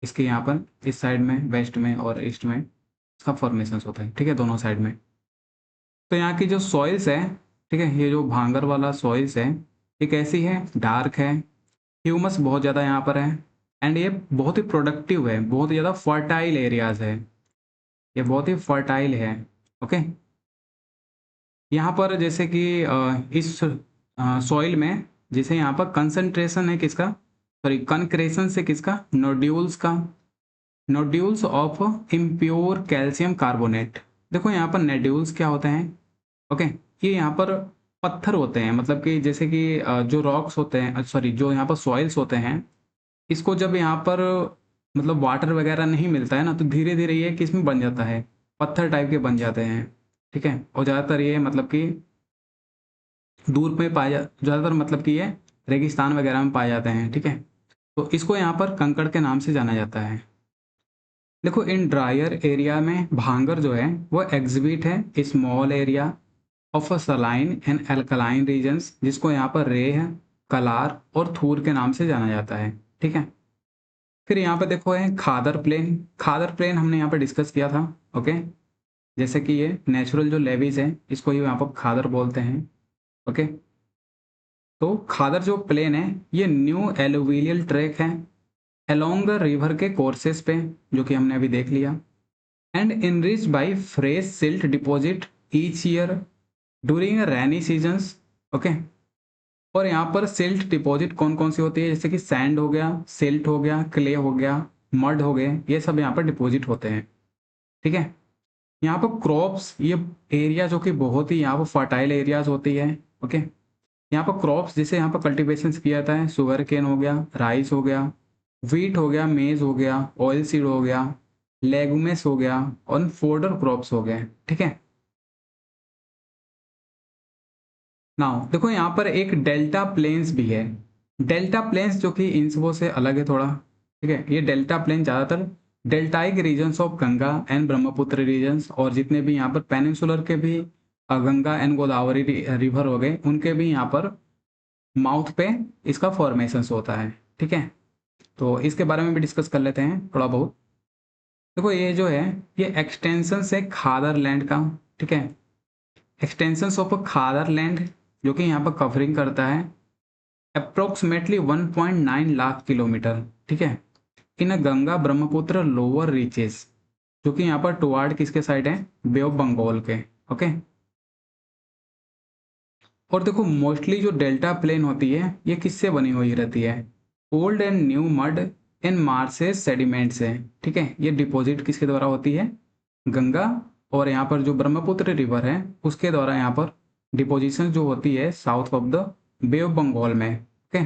इसके यहाँ पर इस साइड में, वेस्ट में और ईस्ट में इसका फॉर्मेशंस होता है, ठीक है, दोनों साइड में। तो यहाँ की जो सॉइल्स है, ठीक है, ये जो भांगर वाला सॉइल्स है ये कैसी है, डार्क है, ह्यूमस बहुत ज़्यादा यहाँ पर है, एंड ये बहुत ही प्रोडक्टिव है, बहुत ज़्यादा फर्टाइल एरियाज है, ये बहुत ही फर्टाइल है। ओके, यहाँ पर जैसे कि इस सॉइल में जिसे यहाँ पर कंसंट्रेशन है किसका, सॉरी कनक्रेशन से किसका, नोड्यूल्स का, nodules of impure calcium carbonate. देखो यहाँ पर नोड्यूल्स क्या होते हैं, ओके, ये यहाँ पर पत्थर होते हैं, मतलब कि जैसे कि जो रॉक्स होते हैं, सॉरी जो यहाँ पर सॉइल्स होते हैं, इसको जब यहाँ पर मतलब वाटर वगैरह नहीं मिलता है ना, तो धीरे धीरे ये किस में बन जाता है, पत्थर टाइप के बन जाते हैं, ठीक है। और ज़्यादातर ये मतलब कि दूर पे पाए जा, ज़्यादातर मतलब कि ये रेगिस्तान वगैरह में पाए जाते हैं, ठीक है। तो इसको यहाँ पर कंकड़ के नाम से जाना जाता है। देखो इन ड्रायर एरिया में भांगर जो है वो एग्जिबिट है small area of a saline and alkaline regions, जिसको यहाँ पर रेह, कलार और थूर के नाम से जाना जाता है, ठीक है। फिर यहाँ पे देखो है खादर प्लेन। खादर प्लेन हमने यहाँ पे डिस्कस किया था, ओके। जैसे कि ये नेचुरल जो लेवीज है इसको ही यहाँ पर खादर बोलते हैं, ओके। तो खादर जो प्लेन है ये न्यू एलुवियल ट्रैक है अलोंग द रिवर के कोर्सेस पे, जो कि हमने अभी देख लिया, and enriched by fresh silt deposit each year during rainy seasons, okay. और यहाँ पर सिल्ट डिपॉजिट कौन कौन सी होती है, जैसे कि सैंड हो गया, सिल्ट हो गया, क्ले हो गया, मड हो गए, ये सब यहाँ पर डिपॉजिट होते हैं, ठीक है। यहाँ पर क्रॉप्स, ये एरिया जो कि बहुत ही यहाँ पर फर्टाइल एरियाज होती है, ओके। यहाँ पर क्रॉप्स जैसे यहाँ पर कल्टीवेशन किया जाता है, शुगर केन हो गया, राइस हो गया, वीट हो गया, मेज हो गया, ऑयल सीड हो गया, लेगुमेस हो गया और फोडर क्रॉप्स हो गए, ठीक है। नाउ देखो यहाँ पर एक डेल्टा प्लेन्स भी है। डेल्टा प्लेन्स जो कि इन सबों से अलग है थोड़ा, ठीक है। ये डेल्टा प्लेन ज़्यादातर deltaic regions of Ganga and Brahmaputra regions, और जितने भी यहाँ पर पेनिनसुलर के भी गंगा एंड गोदावरी रिवर हो गए, उनके भी यहाँ पर माउथ पे इसका फॉर्मेशंस होता है, ठीक है। तो इसके बारे में भी डिस्कस कर लेते हैं थोड़ा बहुत। देखो ये जो है ये एक्सटेंशन है खादर लैंड का, ठीक है। एक्सटेंशन ऑफ खादर लैंड जो कि यहाँ पर कवरिंग करता है अप्रोक्सीमेटली 1.9 लाख किलोमीटर, ठीक है, इन गंगा ब्रह्मपुत्र लोअर रीचेस, जो कि यहाँ पर टुवार्ड किसके साइड है, बे ऑफ बंगाल के, ओके। और देखो मोस्टली जो डेल्टा प्लेन होती है ये किससे बनी हुई रहती है, old and new mud in marshes sediment से, ठीक है। ये डिपॉजिट किसके द्वारा होती है, गंगा और यहाँ पर जो ब्रह्मपुत्र रिवर है उसके द्वारा यहाँ पर डिपोजिशन जो होती है south of the Bay of Bengal में, ओके।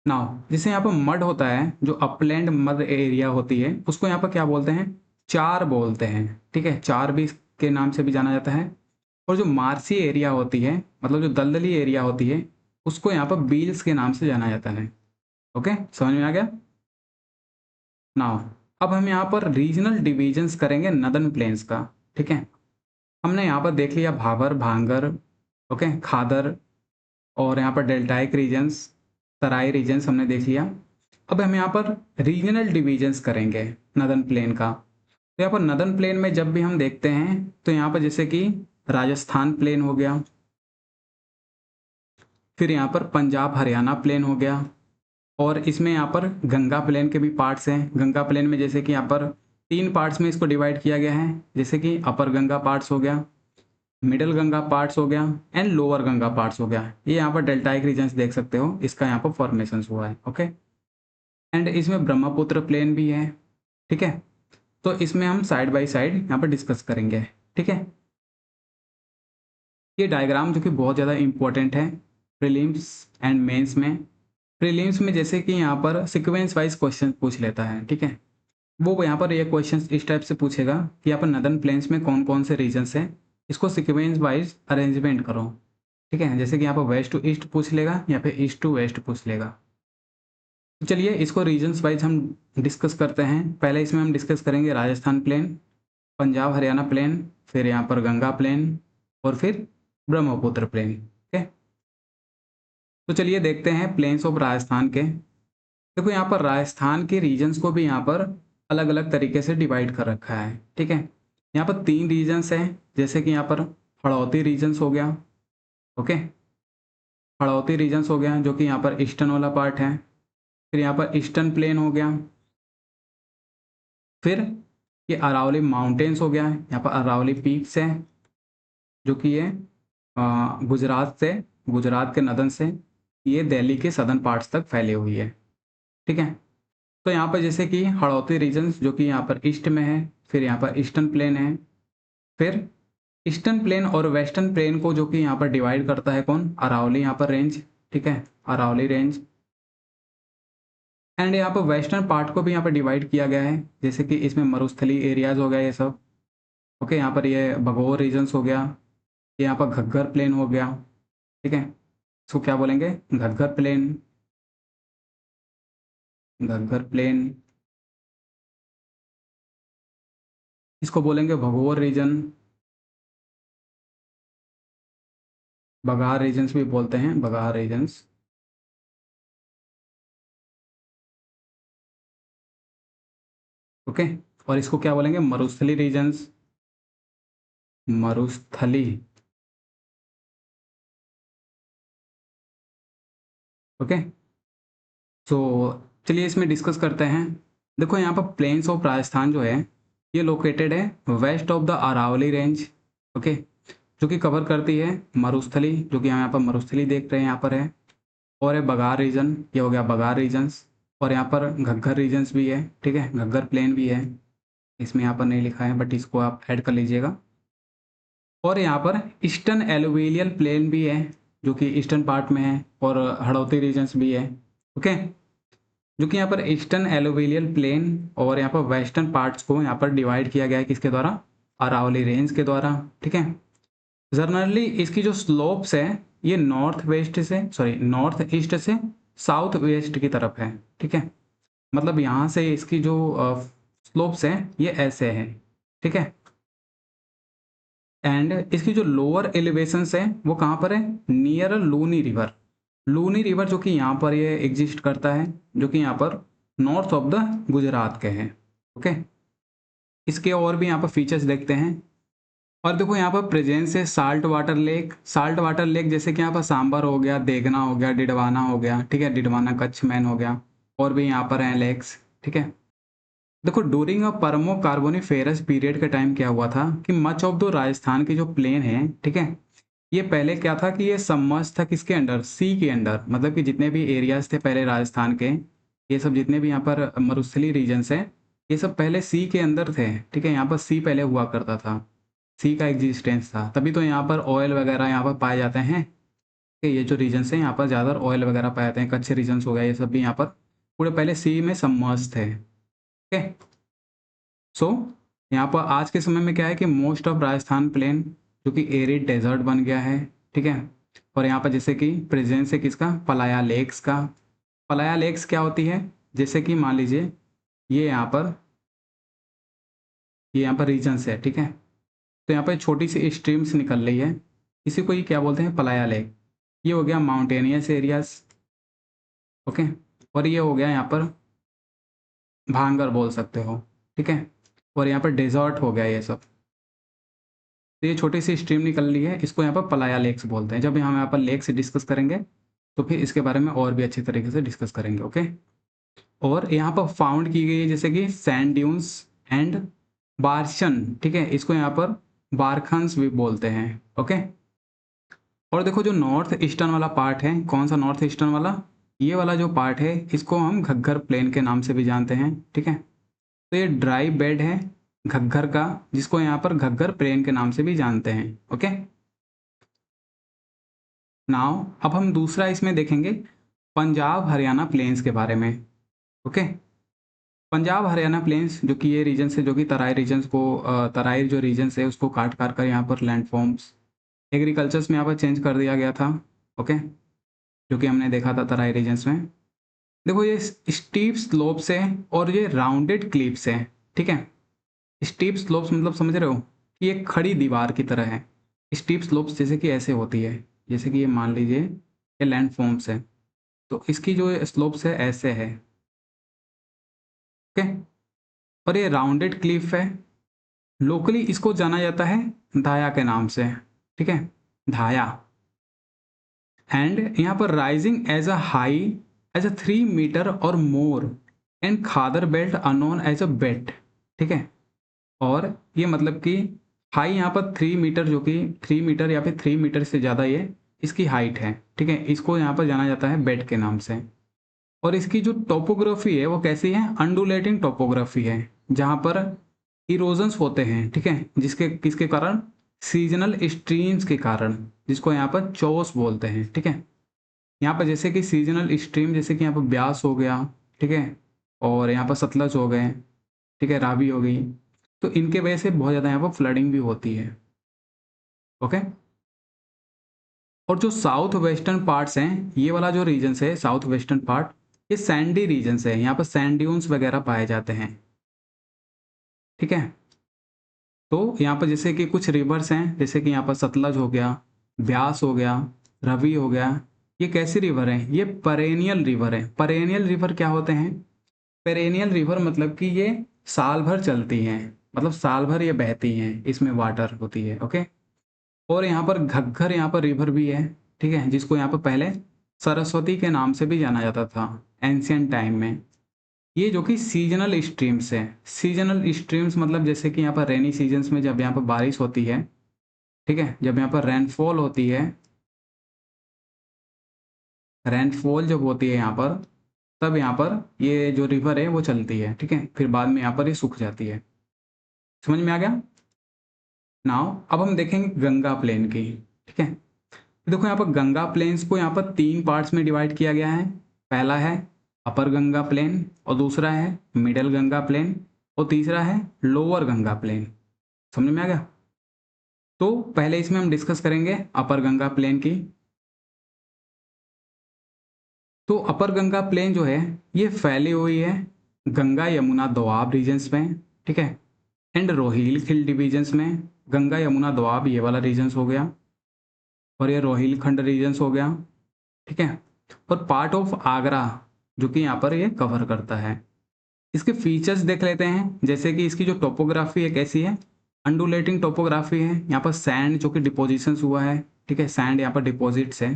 नाउ जिसे यहाँ पर मड होता है, जो अपलैंड मड एरिया होती है उसको यहाँ पर क्या बोलते हैं, चार बोलते हैं, ठीक है। चार भी के नाम से भी जाना जाता है। और जो मार्सी एरिया होती है, मतलब जो दलदली एरिया होती है, उसको यहाँ पर बील्स के नाम से जाना जाता है, ओके। समझ में आ गया। नाउ अब हम यहाँ पर रीजनल डिविजन्स करेंगे नदर्न प्लेन्स का, ठीक है। हमने यहाँ पर देख लिया भाबर, भांगर, ओके, खादर, और यहाँ पर डेल्टाइक रीजन्स, तराई रीजन्स हमने देख लिया। अब हम यहाँ पर रीजनल डिविजन्स करेंगे नदर्न प्लेन का। तो यहाँ पर नदर्न प्लेन में जब भी हम देखते हैं तो यहाँ पर जैसे कि राजस्थान प्लेन हो गया, फिर यहाँ पर पंजाब हरियाणा प्लेन हो गया, और इसमें यहाँ पर गंगा प्लेन के भी पार्ट्स हैं। गंगा प्लेन में जैसे कि यहाँ पर तीन पार्ट्स में इसको डिवाइड किया गया है, जैसे कि अपर गंगा पार्ट्स हो गया, मिडिल गंगा पार्ट्स हो गया एंड लोअर गंगा पार्ट्स हो गया। ये यहाँ पर डेल्टाइक रीजन्स देख सकते हो, इसका यहाँ पर फॉर्मेशन हुआ है, ओके। एंड इसमें ब्रह्मपुत्र प्लेन भी है, ठीक है। तो इसमें हम साइड बाय साइड यहाँ पर डिस्कस करेंगे, ठीक है। ये डायग्राम जो कि बहुत ज़्यादा इंपॉर्टेंट है प्रीलिम्स एंड मेंस में। प्रीलिम्स में जैसे कि यहाँ पर सीक्वेंस वाइज क्वेश्चन पूछ लेता है, ठीक है। वो यहाँ पर ये क्वेश्चन इस टाइप से पूछेगा कि यहाँ पर नदर्न प्लेन्स में कौन कौन से रीजन्स हैं, इसको सीक्वेंस वाइज अरेंजमेंट करो, ठीक है। जैसे कि यहाँ पर वेस्ट टू ईस्ट पूछ लेगा या फिर ईस्ट टू वेस्ट पूछ लेगा। तो चलिए इसको रीजन्स वाइज हम डिस्कस करते हैं। पहले इसमें हम डिस्कस करेंगे राजस्थान प्लेन, पंजाब हरियाणा प्लेन, फिर यहाँ पर गंगा प्लेन, और फिर ब्रह्मपुत्र प्लेन, ठीक है। तो चलिए देखते हैं प्लेन्स ऑफ राजस्थान के। देखो यहाँ पर राजस्थान के रीजन्स को भी यहाँ पर अलग अलग तरीके से डिवाइड कर रखा है, ठीक है। यहाँ पर तीन रीजन्स हैं, जैसे कि यहाँ पर हड़ौती रीजन्स हो गया, ओके। हड़ौती रीजन्स हो गया जो कि यहाँ पर ईस्टर्न वाला पार्ट है। फिर यहाँ पर ईस्टर्न प्लेन हो गया। फिर ये अरावली माउंटेन्स हो गया, यहाँ पर अरावली पीक्स है जो कि ये गुजरात से गुजरात के नदन से ये दिल्ली के सदर्न पार्ट्स तक फैली हुई है, ठीक है। तो यहाँ पर जैसे कि हड़ौती रीजन्स जो कि यहाँ पर ईस्ट में है, फिर यहाँ पर ईस्टर्न प्लेन है, फिर ईस्टर्न प्लेन और वेस्टर्न प्लेन को जो कि यहाँ पर डिवाइड करता है कौन, अरावली यहाँ पर रेंज, ठीक है, अरावली रेंज। एंड यहाँ पर वेस्टर्न पार्ट को भी यहाँ पर डिवाइड किया गया है, जैसे कि इसमें मरुस्थली एरियाज हो गया ये सब, ओके। यहाँ पर ये भगोर रीजन्स हो गया, ये यहाँ पर घग्गर प्लेन हो गया, ठीक है। इसको क्या बोलेंगे, घग्गर प्लेन, घग्गर प्लेन। इसको बोलेंगे भगोर रीजन, बगार रीजन्स भी बोलते हैं, बगार रीजन्स, ओके। और इसको क्या बोलेंगे, मरुस्थली रीजन्स, मरुस्थली, ओके। तो चलिए इसमें डिस्कस करते हैं। देखो यहाँ पर प्लेन्स ऑफ राजस्थान जो है ये लोकेटेड है west of the Aravalli range, okay, जो कि कवर करती है मरुस्थली, जो कि हम यहाँ पर मरुस्थली देख रहे हैं यहाँ पर है, और है बगार रीजन, ये हो गया बगार रीजन्स, और यहाँ पर घग्गर रीजन्स भी है, ठीक है, घग्गर प्लेन भी है, इसमें यहाँ पर नहीं लिखा है बट इसको आप ऐड कर लीजिएगा। और यहाँ पर ईस्टर्न एलुवियल प्लेन भी है जो कि ईस्टर्न पार्ट में है, और हड़ौती रीजन्स भी है, ओके। जो कि यहाँ पर ईस्टर्न एलुवियल प्लेन और यहाँ पर वेस्टर्न पार्ट्स को यहाँ पर डिवाइड किया गया है किसके द्वारा, अरावली रेंज के द्वारा, ठीक है। जनरली इसकी जो स्लोप्स है ये नॉर्थ वेस्ट से, सॉरी नॉर्थ ईस्ट से साउथ वेस्ट की तरफ है, ठीक है। मतलब यहाँ से इसकी जो स्लोप्स हैं ये ऐसे हैं, ठीक है। एंड इसकी जो लोअर एलिवेशंस है वो कहाँ पर है, near Luni river, Luni river जो कि यहाँ पर ये एग्जिस्ट करता है, जो कि यहाँ पर नॉर्थ ऑफ द गुजरात के हैं, ओके। इसके और भी यहाँ पर फीचर्स देखते हैं। और देखो यहाँ पर प्रेजेंस है salt water lake, salt water lake जैसे कि यहाँ पर सांबर हो गया, देगना हो गया, डिडवाना हो गया, ठीक है, डिडवाना कच्छ मैन हो गया, और भी यहाँ पर हैं लेक्स, ठीक है। देखो डूरिंग अ परमो कार्बोनिफेरस पीरियड के टाइम क्या हुआ था कि मच ऑफ द राजस्थान की जो प्लेन है, ठीक है, ये पहले क्या था कि ये सबमर्ज था किसके अंडर, सी के अंडर, मतलब कि जितने भी एरियाज थे पहले राजस्थान के, ये सब जितने भी यहाँ पर मरुस्थली रीजन्स हैं ये सब पहले सी के अंदर थे, ठीक है। यहाँ पर सी पहले हुआ करता था, सी का एग्जिस्टेंस था, तभी तो यहाँ पर ऑयल वगैरह यहाँ पर पाए जाते हैं, कि ये जो रीजन्स हैं यहाँ पर ज़्यादा ऑयल वगैरह पाए जाते हैं, कच्चे रीजन्स हो गए ये सब भी यहाँ पर पूरे पहले सी में सबमर्ज थे, ओके। सो यहाँ पर आज के समय में क्या है कि मोस्ट ऑफ राजस्थान प्लेन जो कि एरिड डेजर्ट बन गया है, ठीक है। और यहाँ पर जैसे कि प्रेजेंस है किसका, पलाया लेक्स का। पलाया लेक्स क्या होती है, जैसे कि मान लीजिए ये यहाँ पर, ये यहाँ पर रीजन्स है, ठीक है। तो यहाँ पर छोटी सी स्ट्रीम्स निकल रही है, इसी को ही क्या बोलते हैं, पलाया लेक। ये हो गया माउंटेनियस एरियाज, ओके। और ये हो गया यहाँ पर भांगर बोल सकते हो, ठीक है। और यहाँ पर डेजर्ट हो गया ये सब। तो ये छोटी सी स्ट्रीम निकल रही है, इसको यहाँ पर पलाया लेक्स बोलते हैं। जब हम यहाँ पर लेक्स डिस्कस करेंगे तो फिर इसके बारे में और भी अच्छी तरीके से डिस्कस करेंगे, ओके। और यहाँ पर फाउंड की गई है जैसे कि सैंड ड्यून्स एंड बार्शन, ठीक है, इसको यहाँ पर बारखन्स भी बोलते हैं, ओके। और देखो जो नॉर्थ ईस्टर्न वाला पार्ट है, कौन सा नॉर्थ ईस्टर्न वाला, ये वाला जो पार्ट है इसको हम घग्गर प्लेन के नाम से भी जानते हैं, ठीक है। तो ये ड्राई बेड है घग्गर का, जिसको यहाँ पर घग्गर प्लेन के नाम से भी जानते हैं, ओके। नाउ अब हम दूसरा इसमें देखेंगे पंजाब हरियाणा प्लेन्स के बारे में, ओके। पंजाब हरियाणा प्लेन्स जो कि ये रीजन है जो कि तराई रीजन्स को तराई जो रीजन्स है उसको काट काट कर यहाँ पर लैंडफॉर्म्स एग्रीकल्चर्स में यहाँ पर चेंज कर दिया गया था, ओके, जो कि हमने देखा था तराई रीजन्स में। देखो ये स्टीप स्लोप्स है और ये राउंडेड क्लिप्स है, ठीक है। स्टीप स्लोप्स मतलब समझ रहे हो कि एक खड़ी दीवार की तरह है। स्टीप स्लोप्स जैसे कि ऐसे होती है, जैसे कि ये मान लीजिए ये लैंड फॉर्म्स है, तो इसकी जो स्लोप्स है ऐसे है, ओके। और ये राउंडेड क्लिफ है, लोकली इसको जाना जाता है धाया के नाम से, ठीक है, धाया। एंड यहाँ पर rising as a high as a 3 metre और more and khadar belt known as a bet, ठीक है। और ये मतलब कि हाई यहाँ पर 3 मीटर, जो कि 3 मीटर या फिर 3 मीटर से ज़्यादा ये इसकी हाइट है, ठीक है, इसको यहाँ पर जाना जाता है बेड के नाम से। और इसकी जो टोपोग्राफी है वो कैसी है, अंडुलेटिंग टोपोग्राफी है, जहाँ पर इरोजन्स होते हैं, ठीक है, जिसके किसके कारण, सीजनल स्ट्रीम्स के कारण, जिसको यहाँ पर चोस बोलते हैं, ठीक है। यहाँ पर जैसे कि सीजनल स्ट्रीम, जैसे कि यहाँ पर ब्यास हो गया, ठीक है, और यहाँ पर सतलज हो गए, ठीक है, रावी हो गई, तो इनके वजह से बहुत ज़्यादा यहाँ पर फ्लडिंग भी होती है। ओके। और जो साउथ वेस्टर्न पार्ट्स हैं, ये वाला जो रीजन्स है साउथ वेस्टर्न पार्ट, ये सैंडी रीजन्स है, यहाँ पर सैंड ड्यून्स वगैरह पाए जाते हैं, ठीक है। तो यहाँ पर जैसे कि कुछ रिवर्स हैं, जैसे कि यहाँ पर सतलज हो गया, ब्यास हो गया, रवि हो गया, ये कैसी रिवर हैं, ये परेनियल रिवर है। परेनियल रिवर क्या होते हैं, पेरेनियल रिवर मतलब कि ये साल भर चलती हैं, मतलब साल भर ये बहती हैं, इसमें वाटर होती है। ओके। और यहाँ पर घग्गर यहाँ पर रिवर भी है, ठीक है, जिसको यहाँ पर पहले सरस्वती के नाम से भी जाना जाता था एंशियंट टाइम में। ये जो कि सीजनल स्ट्रीम्स है, सीजनल स्ट्रीम्स मतलब जैसे कि यहाँ पर रेनी सीजन्स में जब यहाँ पर बारिश होती है, ठीक है, जब यहाँ पर रेनफॉल होती है, रेनफॉल जब होती है यहाँ पर, तब यहाँ पर ये जो रिवर है वो चलती है, ठीक है, फिर बाद में यहाँ पर ये सूख जाती है। समझ में आ गया। नाउ अब हम देखेंगे गंगा प्लेन की, ठीक है। देखो यहाँ पर गंगा प्लेन्स को यहाँ पर 3 पार्ट्स में डिवाइड किया गया है। पहला है अपर गंगा प्लेन, और दूसरा है मिडल गंगा प्लेन, और तीसरा है लोअर गंगा प्लेन। समझ में आ गया। तो पहले इसमें हम डिस्कस करेंगे अपर गंगा प्लेन की। तो अपर गंगा प्लेन जो है ये फैली हुई है गंगा यमुना दोआब रीजन्स में, ठीक है, एंड रोहिल खिल डिविजन्स में। गंगा यमुना दोआब ये वाला रीजन्स हो गया, और ये रोहिलखंड रीजन्स हो गया, ठीक है, और पार्ट ऑफ आगरा जो कि यहाँ पर ये कवर करता है। इसके फीचर्स देख लेते हैं, जैसे कि इसकी जो टोपोग्राफी है कैसी है, अंडुलेटिंग टोपोग्राफी है, यहाँ पर सैंड जो कि डिपोजिशंस हुआ है, ठीक है, सैंड यहाँ पर डिपॉजिट्स है।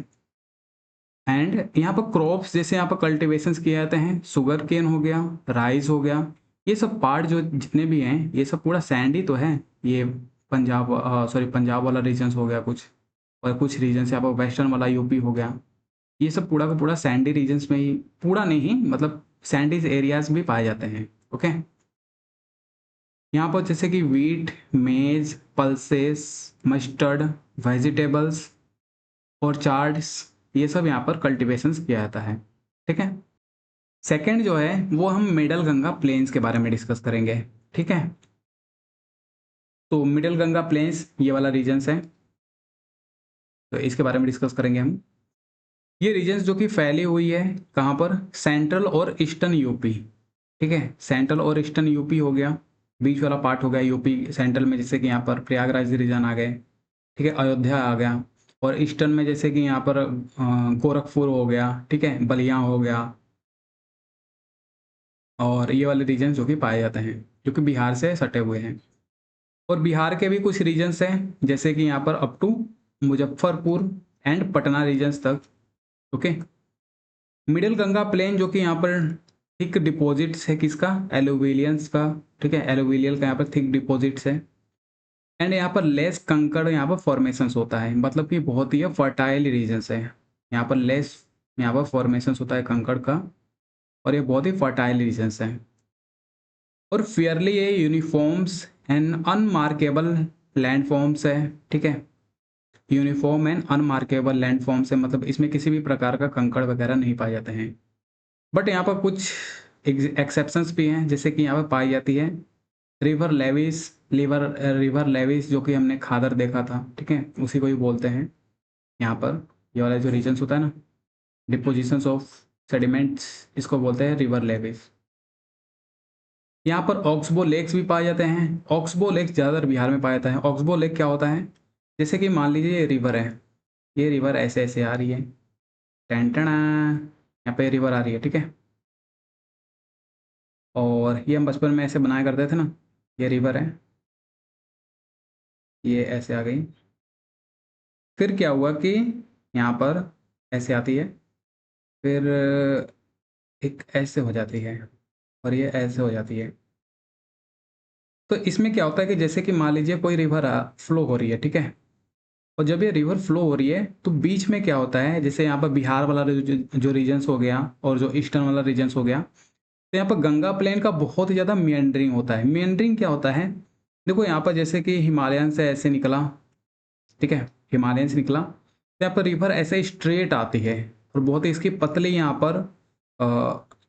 एंड यहाँ पर क्रॉप्स जैसे यहाँ पर कल्टिवेशंस किए जाते हैं, शुगर केन हो गया, राइस हो गया, ये सब पार्ट जो जितने भी हैं ये सब पूरा सैंड ही तो है। ये पंजाब, सॉरी पंजाब वाला रीजन्स हो गया कुछ, और कुछ रीजन्स यहाँ पर वेस्टर्न वाला यूपी हो गया, ये सब पूरा का पूरा सैंडी रीजन्स में ही, पूरा नहीं मतलब सैंडीज एरियाज भी पाए जाते हैं। ओके। यहाँ पर जैसे कि वीट, मेज, पल्सेस, मस्टर्ड, वेजिटेबल्स, ऑर्चार्ड्स, ये सब यहाँ पर कल्टिवेशंस किया जाता है, ठीक है। सेकंड जो है वो हम मिडल गंगा प्लेन्स के बारे में डिस्कस करेंगे, ठीक है। तो मिडल गंगा प्लेन्स ये वाला रीजन्स है, तो इसके बारे में डिस्कस करेंगे हम। ये रीजन्स जो कि फैली हुई है कहाँ पर, सेंट्रल और ईस्टर्न यूपी, ठीक है, सेंट्रल और ईस्टर्न यूपी हो गया, बीच वाला पार्ट हो गया यूपी सेंट्रल में, जैसे कि यहाँ पर प्रयागराज रीजन आ गए, ठीक है, अयोध्या आ गया, और ईस्टर्न में जैसे कि यहाँ पर गोरखपुर हो गया, ठीक है, बलिया हो गया, और ये वाले रीजन जो कि पाए जाते हैं, जो कि बिहार से सटे हुए हैं। और बिहार के भी कुछ रीजन्स हैं, जैसे कि यहाँ पर up to Muzaffarpur and Patna regions तक। ओके। मिडिल गंगा प्लेन जो कि यहाँ पर थिक डिपॉजिट्स है किसका, एलुविलियंस का, ठीक है, एलुविलियल का यहाँ पर थिक डिपॉजिट्स है। एंड यहाँ पर लेस कंकड़ यहाँ पर फॉर्मेशंस होता है, मतलब कि बहुत ही फर्टाइल रीजन्स है, यहाँ पर लेस यहाँ पर फॉर्मेशंस होता है कंकड़ का, और ये बहुत ही फर्टाइल रीजन्स हैं। और फेयरली ये यूनिफॉर्म्स एंड अनमार्केबल लैंडफॉर्म्स है, ठीक है, यूनिफॉर्म एंड अनमार्केबल लैंडफॉर्म्स है, मतलब इसमें किसी भी प्रकार का कंकड़ वगैरह नहीं पाए जाते हैं। बट यहाँ पर कुछ एक्सेप्शंस भी हैं, जैसे कि यहाँ पर पाई जाती है रिवर लेविस, रिवर लेविस जो कि हमने खादर देखा था, ठीक है, उसी को ही बोलते हैं यहाँ पर। ये वाला जो रीजन्स होता है ना, डिपोजिशंस ऑफ सेडिमेंट्स, इसको बोलते हैं रिवर लेविस। यहाँ पर ऑक्सबो लेक्स भी पाए जाते हैं। ऑक्सबो लेक्स ज़्यादातर बिहार में पाया जाता है। ऑक्सबो लेक क्या होता है, जैसे कि मान लीजिए ये रिवर है, ये रिवर ऐसे ऐसे आ रही है, टेंटना, यहाँ पे रिवर आ रही है, ठीक है, और ये हम बचपन में ऐसे बनाया करते थे ना, ये रिवर है, ये ऐसे आ गई, फिर क्या हुआ कि यहाँ पर ऐसे आती है, फिर एक ऐसे हो जाती है, और ये ऐसे हो जाती है। तो इसमें क्या होता है कि जैसे कि मान लीजिए कोई रिवर फ्लो हो रही है, ठीक है, और जब ये रिवर फ्लो हो रही है तो बीच में क्या होता है, जैसे यहाँ पर बिहार वाला जो रीजन्स हो गया और जो ईस्टर्न वाला रीजन्स हो गया, तो यहाँ पर गंगा प्लेन का बहुत ही ज़्यादा मियंडरिंग होता है। मियंडरिंग क्या होता है, देखो यहाँ पर जैसे कि हिमालयन से ऐसे निकला, ठीक है, हिमालयन से निकला तो यहाँ पर रिवर ऐसे स्ट्रेट आती है और बहुत ही इसकी पतली यहाँ पर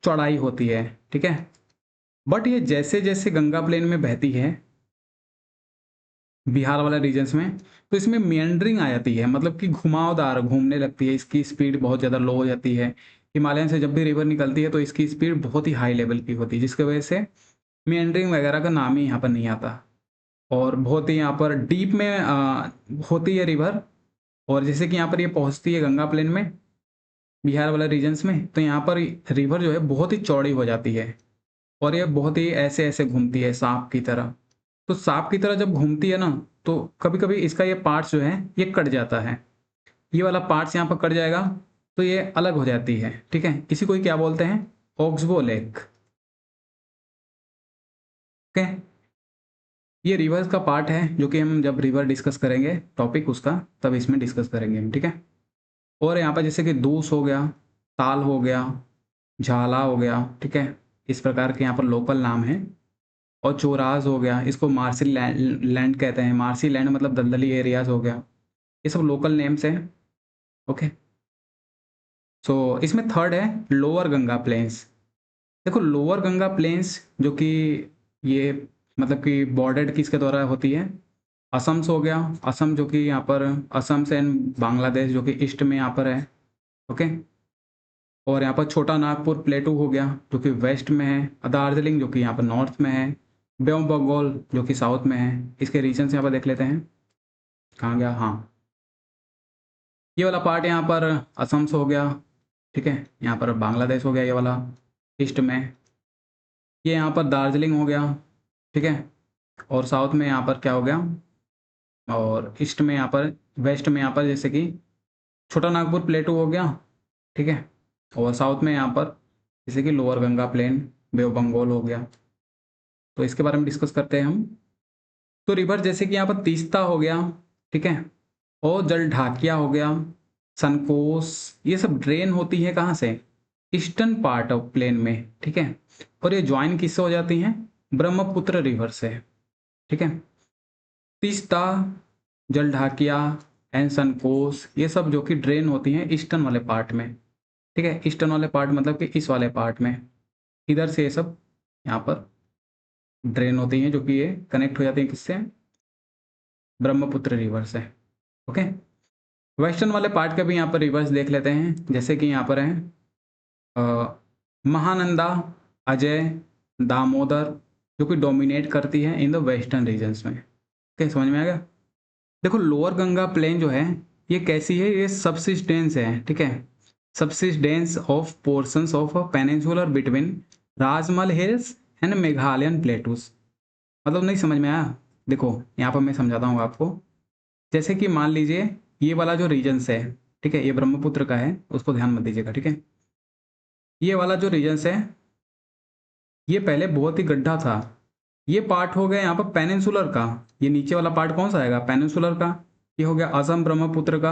चौड़ाई होती है, ठीक है। बट ये जैसे जैसे गंगा प्लेन में बहती है बिहार वाले रीजन्स में, तो इसमें मियंडरिंग आ जाती है, मतलब कि घुमावदार घूमने लगती है, इसकी स्पीड बहुत ज़्यादा लो हो जाती है। हिमालयन से जब भी रिवर निकलती है तो इसकी स्पीड बहुत ही हाई लेवल की होती है, जिसकी वजह से मियंडरिंग वगैरह का नाम ही यहाँ पर नहीं आता। और बहुत ही यहाँ पर डीप में होती है रिवर, और जैसे कि यहाँ पर ये पहुँचती है गंगा प्लेन में बिहार वाला रीजन्स में, तो यहाँ पर रिवर जो है बहुत ही चौड़ी हो जाती है और ये बहुत ही ऐसे ऐसे घूमती है सांप की तरह। तो सांप की तरह जब घूमती है ना, तो कभी कभी इसका ये पार्ट्स जो है ये कट जाता है, ये वाला पार्ट्स यहाँ पर कट जाएगा तो ये अलग हो जाती है, ठीक है। इसी को ही क्या बोलते हैं, ऑक्सबो लेक। ओके, ये रिवर्स का पार्ट है जो कि हम जब रिवर डिस्कस करेंगे टॉपिक उसका, तब इसमें डिस्कस करेंगे हम, ठीक है। और यहाँ पर जैसे कि दूस हो गया, ताल हो गया, झाला हो गया, ठीक है, इस प्रकार के यहाँ पर लोकल नाम हैं। और चोराज हो गया, इसको मार्सी लैंड कहते हैं, मार्सी लैंड मतलब दलदली एरियाज हो गया, ये सब लोकल नेम्स हैं। ओके, सो इसमें थर्ड है लोअर गंगा प्लेन्स। देखो लोअर गंगा प्लेन्स जो कि ये मतलब कि बॉर्डर्ड किसके द्वारा होती है, असम से हो गया, असम जो कि यहाँ पर असम से एंड बांग्लादेश जो कि ईस्ट में यहाँ पर है। ओके, और यहाँ पर छोटा नागपुर प्लेटू हो गया जो कि वेस्ट में है, दार्जिलिंग जो कि यहाँ पर नॉर्थ में है, बे ऑफ बंगाल जो कि साउथ में है। इसके रीजन्स यहाँ पर देख लेते हैं, कहाँ गया, हाँ, ये वाला पार्ट यहाँ पर असम से हो गया, ठीक है, यहाँ पर बांग्लादेश हो गया ये वाला ईस्ट में, ये यहाँ पर दार्जिलिंग हो गया, ठीक है, और साउथ में यहाँ पर क्या हो गया, और ईस्ट में यहाँ पर, वेस्ट में यहाँ पर जैसे कि छोटा नागपुर प्लेटू हो गया, ठीक है, और साउथ में यहाँ पर जैसे कि lower Ganga plain, Bay of Bengal हो गया। तो इसके बारे में डिस्कस करते हैं हम। तो रिवर जैसे कि यहाँ पर तीस्ता हो गया, ठीक है, और जल ढाकिया हो गया, सनकोस, ये सब ड्रेन होती है कहाँ से, ईस्टर्न पार्ट ऑफ प्लेन में, ठीक है। और ये ज्वाइन किससे हो जाती हैं, ब्रह्मपुत्र रिवर से, ठीक है। तीस्ता, जल ढाकिया एंड सनकोस, ये सब जो कि ड्रेन होती हैं ईस्टर्न वाले पार्ट में, ठीक है। ईस्टर्न वाले पार्ट मतलब कि इस वाले पार्ट में, इधर से ये सब यहाँ पर ड्रेन होती हैं जो कि ये कनेक्ट हो जाती हैं किससे, ब्रह्मपुत्र रिवर से। ओके, वेस्टर्न वाले पार्ट के भी यहाँ पर रिवर्स देख लेते हैं, जैसे कि यहाँ पर है महानंदा, अजय, दामोदर, जो कि डोमिनेट करती है इन द वेस्टर्न रीजन्स में। ओके, समझ में आ गया। देखो लोअर गंगा प्लेन जो है ये कैसी है, ये सबसिस्टेंस है, ठीक है, subsistence of portions of a peninsular between Rajmal hills and Meghalayan plateaus. मतलब नहीं समझ में आया, देखो यहाँ पर मैं समझाता हूँ आपको। जैसे कि मान लीजिए ये वाला जो रीजन्स है, ठीक है, ये ब्रह्मपुत्र का है, उसको ध्यान मत दीजिएगा, ठीक है। ये वाला जो रीजन्स है ये पहले बहुत ही गड्ढा था, ये पार्ट हो गया यहाँ पर पेनिनसुलर का, ये नीचे वाला पार्ट कौन सा आएगा, पेनिनसुलर का, ये हो गया असम ब्रह्मपुत्र का,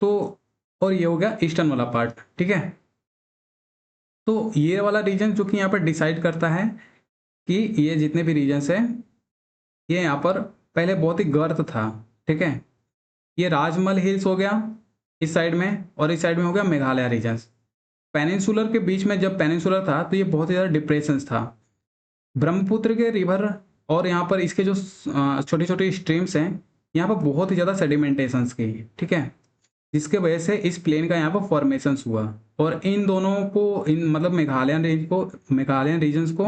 तो और ये हो गया ईस्टर्न वाला पार्ट, ठीक है। तो ये वाला रीजन जो कि यहाँ पर डिसाइड करता है कि ये जितने भी रीजन्स है ये यहाँ पर पहले बहुत ही गर्त था, ठीक है। ये राजमल हिल्स हो गया इस साइड में, और इस साइड में हो गया मेघालय रीजन्स। पेनिनसुलर के बीच में जब पेनिनसुलर था तो ये बहुत ही ज़्यादा डिप्रेशंस था। ब्रह्मपुत्र के रिवर और यहाँ पर इसके जो छोटी छोटी स्ट्रीम्स हैं यहाँ पर बहुत ही ज़्यादा सेडिमेंटेशंस की, ठीक है, जिसके वजह से इस प्लेन का यहाँ पर फॉर्मेशंस हुआ। और इन दोनों को, इन मतलब मेघालयन रेंज को, मेघालयन रीजन्स को,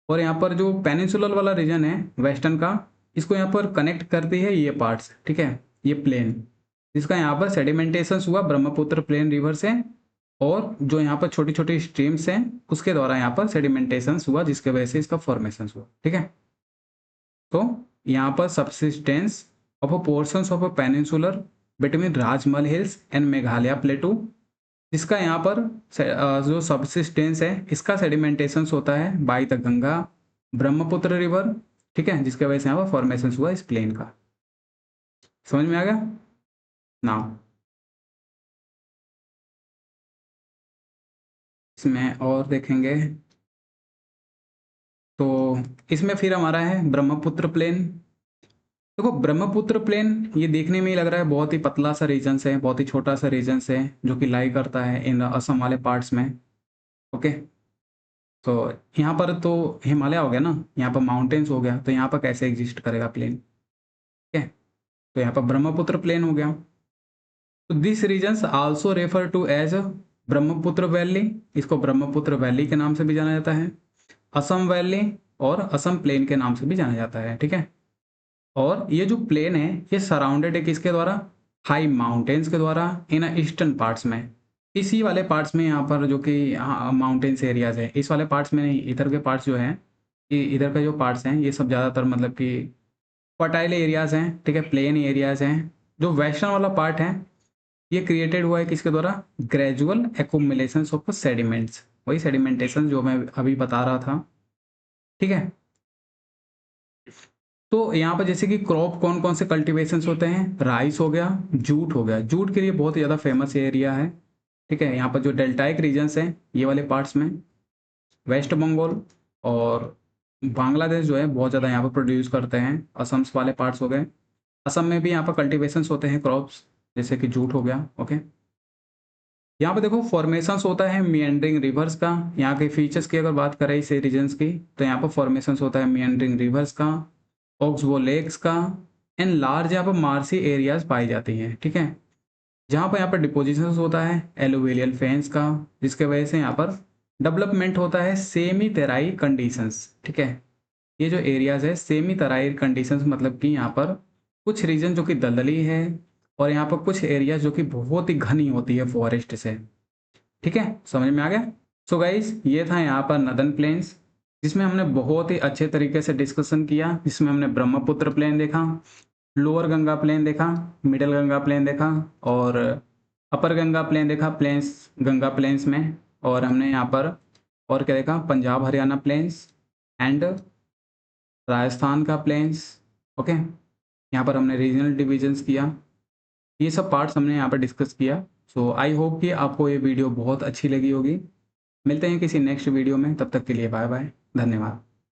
और यहाँ पर जो पेनिनसुलर वाला रीजन है वेस्टर्न का, इसको यहाँ पर कनेक्ट करती है ये पार्ट्स, ठीक है, ये प्लेन, जिसका यहाँ पर सेडिमेंटेशंस हुआ ब्रह्मपुत्र प्लेन रिवर से, और जो यहाँ पर छोटी छोटी स्ट्रीम्स हैं उसके द्वारा यहाँ पर सेडिमेंटेशंस हुआ, जिसके वजह से इसका फॉर्मेशंस हुआ, ठीक है। तो यहाँ पर subsistence of a portions of a peninsular between Rajmal hills and Meghalaya प्लेटू, जिसका यहाँ पर जो सबसिस्टेंस है इसका सेडिमेंटेशंस होता है by the Ganga Brahmaputra river, ठीक है, जिसके वजह से यहाँ पर फॉर्मेशंस हुआ इस प्लेन का। समझ में आ गया। नाउ इसमें और देखेंगे तो इसमें फिर हमारा है ब्रह्मपुत्र प्लेन। देखो ब्रह्मपुत्र प्लेन ये देखने में ही लग रहा है बहुत ही पतला सा रीजन है, बहुत ही छोटा सा रीजन है जो कि लाई करता है इन असम वाले पार्ट्स में। ओके, तो यहाँ पर तो हिमालय हो गया ना, यहाँ पर माउंटेन्स हो गया, तो यहाँ पर कैसे एग्जिस्ट करेगा प्लेन। ठीक है, तो यहाँ पर ब्रह्मपुत्र प्लेन हो गया। तो this regions also refer to as Brahmaputra valley, इसको ब्रह्मपुत्र वैली के नाम से भी जाना जाता है, असम वैली और असम प्लेन के नाम से भी जाना जाता है। ठीक है, और ये जो प्लेन है ये सराउंडेड है किसके द्वारा, हाई माउंटेन्स के द्वारा इन ईस्टर्न पार्ट्स में। इसी वाले पार्ट्स में यहाँ पर जो कि माउंटेन्स एरियाज है, इस वाले पार्ट्स में नहीं, इधर के पार्ट्स जो हैं, इधर के जो पार्ट्स हैं ये सब ज़्यादातर मतलब कि फर्टाइल एरियाज हैं। ठीक है, प्लेन एरियाज हैं। जो वेस्टर्न वाला पार्ट है ये क्रिएटेड हुआ है किसके द्वारा, ग्रेजुअल एक्युमुलेशन ऑफ सेडिमेंट्स, वही सेडिमेंटेशन जो मैं अभी बता रहा था। ठीक है, तो यहाँ पर जैसे कि क्रॉप कौन कौन से कल्टीवेशंस होते हैं, राइस हो गया, जूट हो गया, जूट के लिए बहुत ही ज़्यादा फेमस एरिया है। ठीक है, यहाँ पर जो डेल्टाइक रीजन्स हैं ये वाले पार्ट्स में वेस्ट बंगाल और बांग्लादेश जो है बहुत ज़्यादा यहाँ पर प्रोड्यूस करते हैं। असम वाले पार्ट्स हो गए, असम में भी यहाँ पर कल्टीवेशंस होते हैं क्रॉप्स, जैसे कि जूट हो गया। ओके, यहाँ पे देखो फॉर्मेशंस होता है मिएंडरिंग रिवर्स का। यहाँ के फीचर्स की अगर बात करें इस रीजन्स की, तो यहाँ पर फॉर्मेशंस होता है मिएंडरिंग रिवर्स का, ऑक्सबो लेक्स का, एंड लार्ज यहाँ पर मार्सी एरियाज पाई जाती हैं। ठीक है, जहाँ पर यहाँ पर डिपोजिशंस होता है एलुवियल फेंस का, जिसके वजह से यहाँ पर डेवलपमेंट होता है सेमी तेराई कंडीशंस। ठीक है, ये जो एरियाज है सेमी तेराई कंडीशंस मतलब कि यहाँ पर कुछ रीजन जो कि दलदली है और यहाँ पर कुछ एरिया जो कि बहुत ही घनी होती है फॉरेस्ट से। ठीक है, समझ में आ गया। सो गाइज ये था यहाँ पर नदन प्लेन्स, जिसमें हमने बहुत ही अच्छे तरीके से डिस्कशन किया, जिसमें हमने ब्रह्मपुत्र प्लेन देखा, लोअर गंगा प्लेन देखा, मिडल गंगा प्लेन देखा और अपर गंगा प्लेन देखा प्लेन्स गंगा प्लेन्स में, और हमने यहाँ पर और क्या देखा, पंजाब हरियाणा प्लेन्स एंड राजस्थान का प्लेन्स। ओके, यहाँ पर हमने रीजनल डिविजन्स किया, ये सब पार्ट्स हमने यहाँ पर डिस्कस किया। सो आई होप कि आपको ये वीडियो बहुत अच्छी लगी होगी। मिलते हैं किसी नेक्स्ट वीडियो में, तब तक के लिए बाय बाय, धन्यवाद।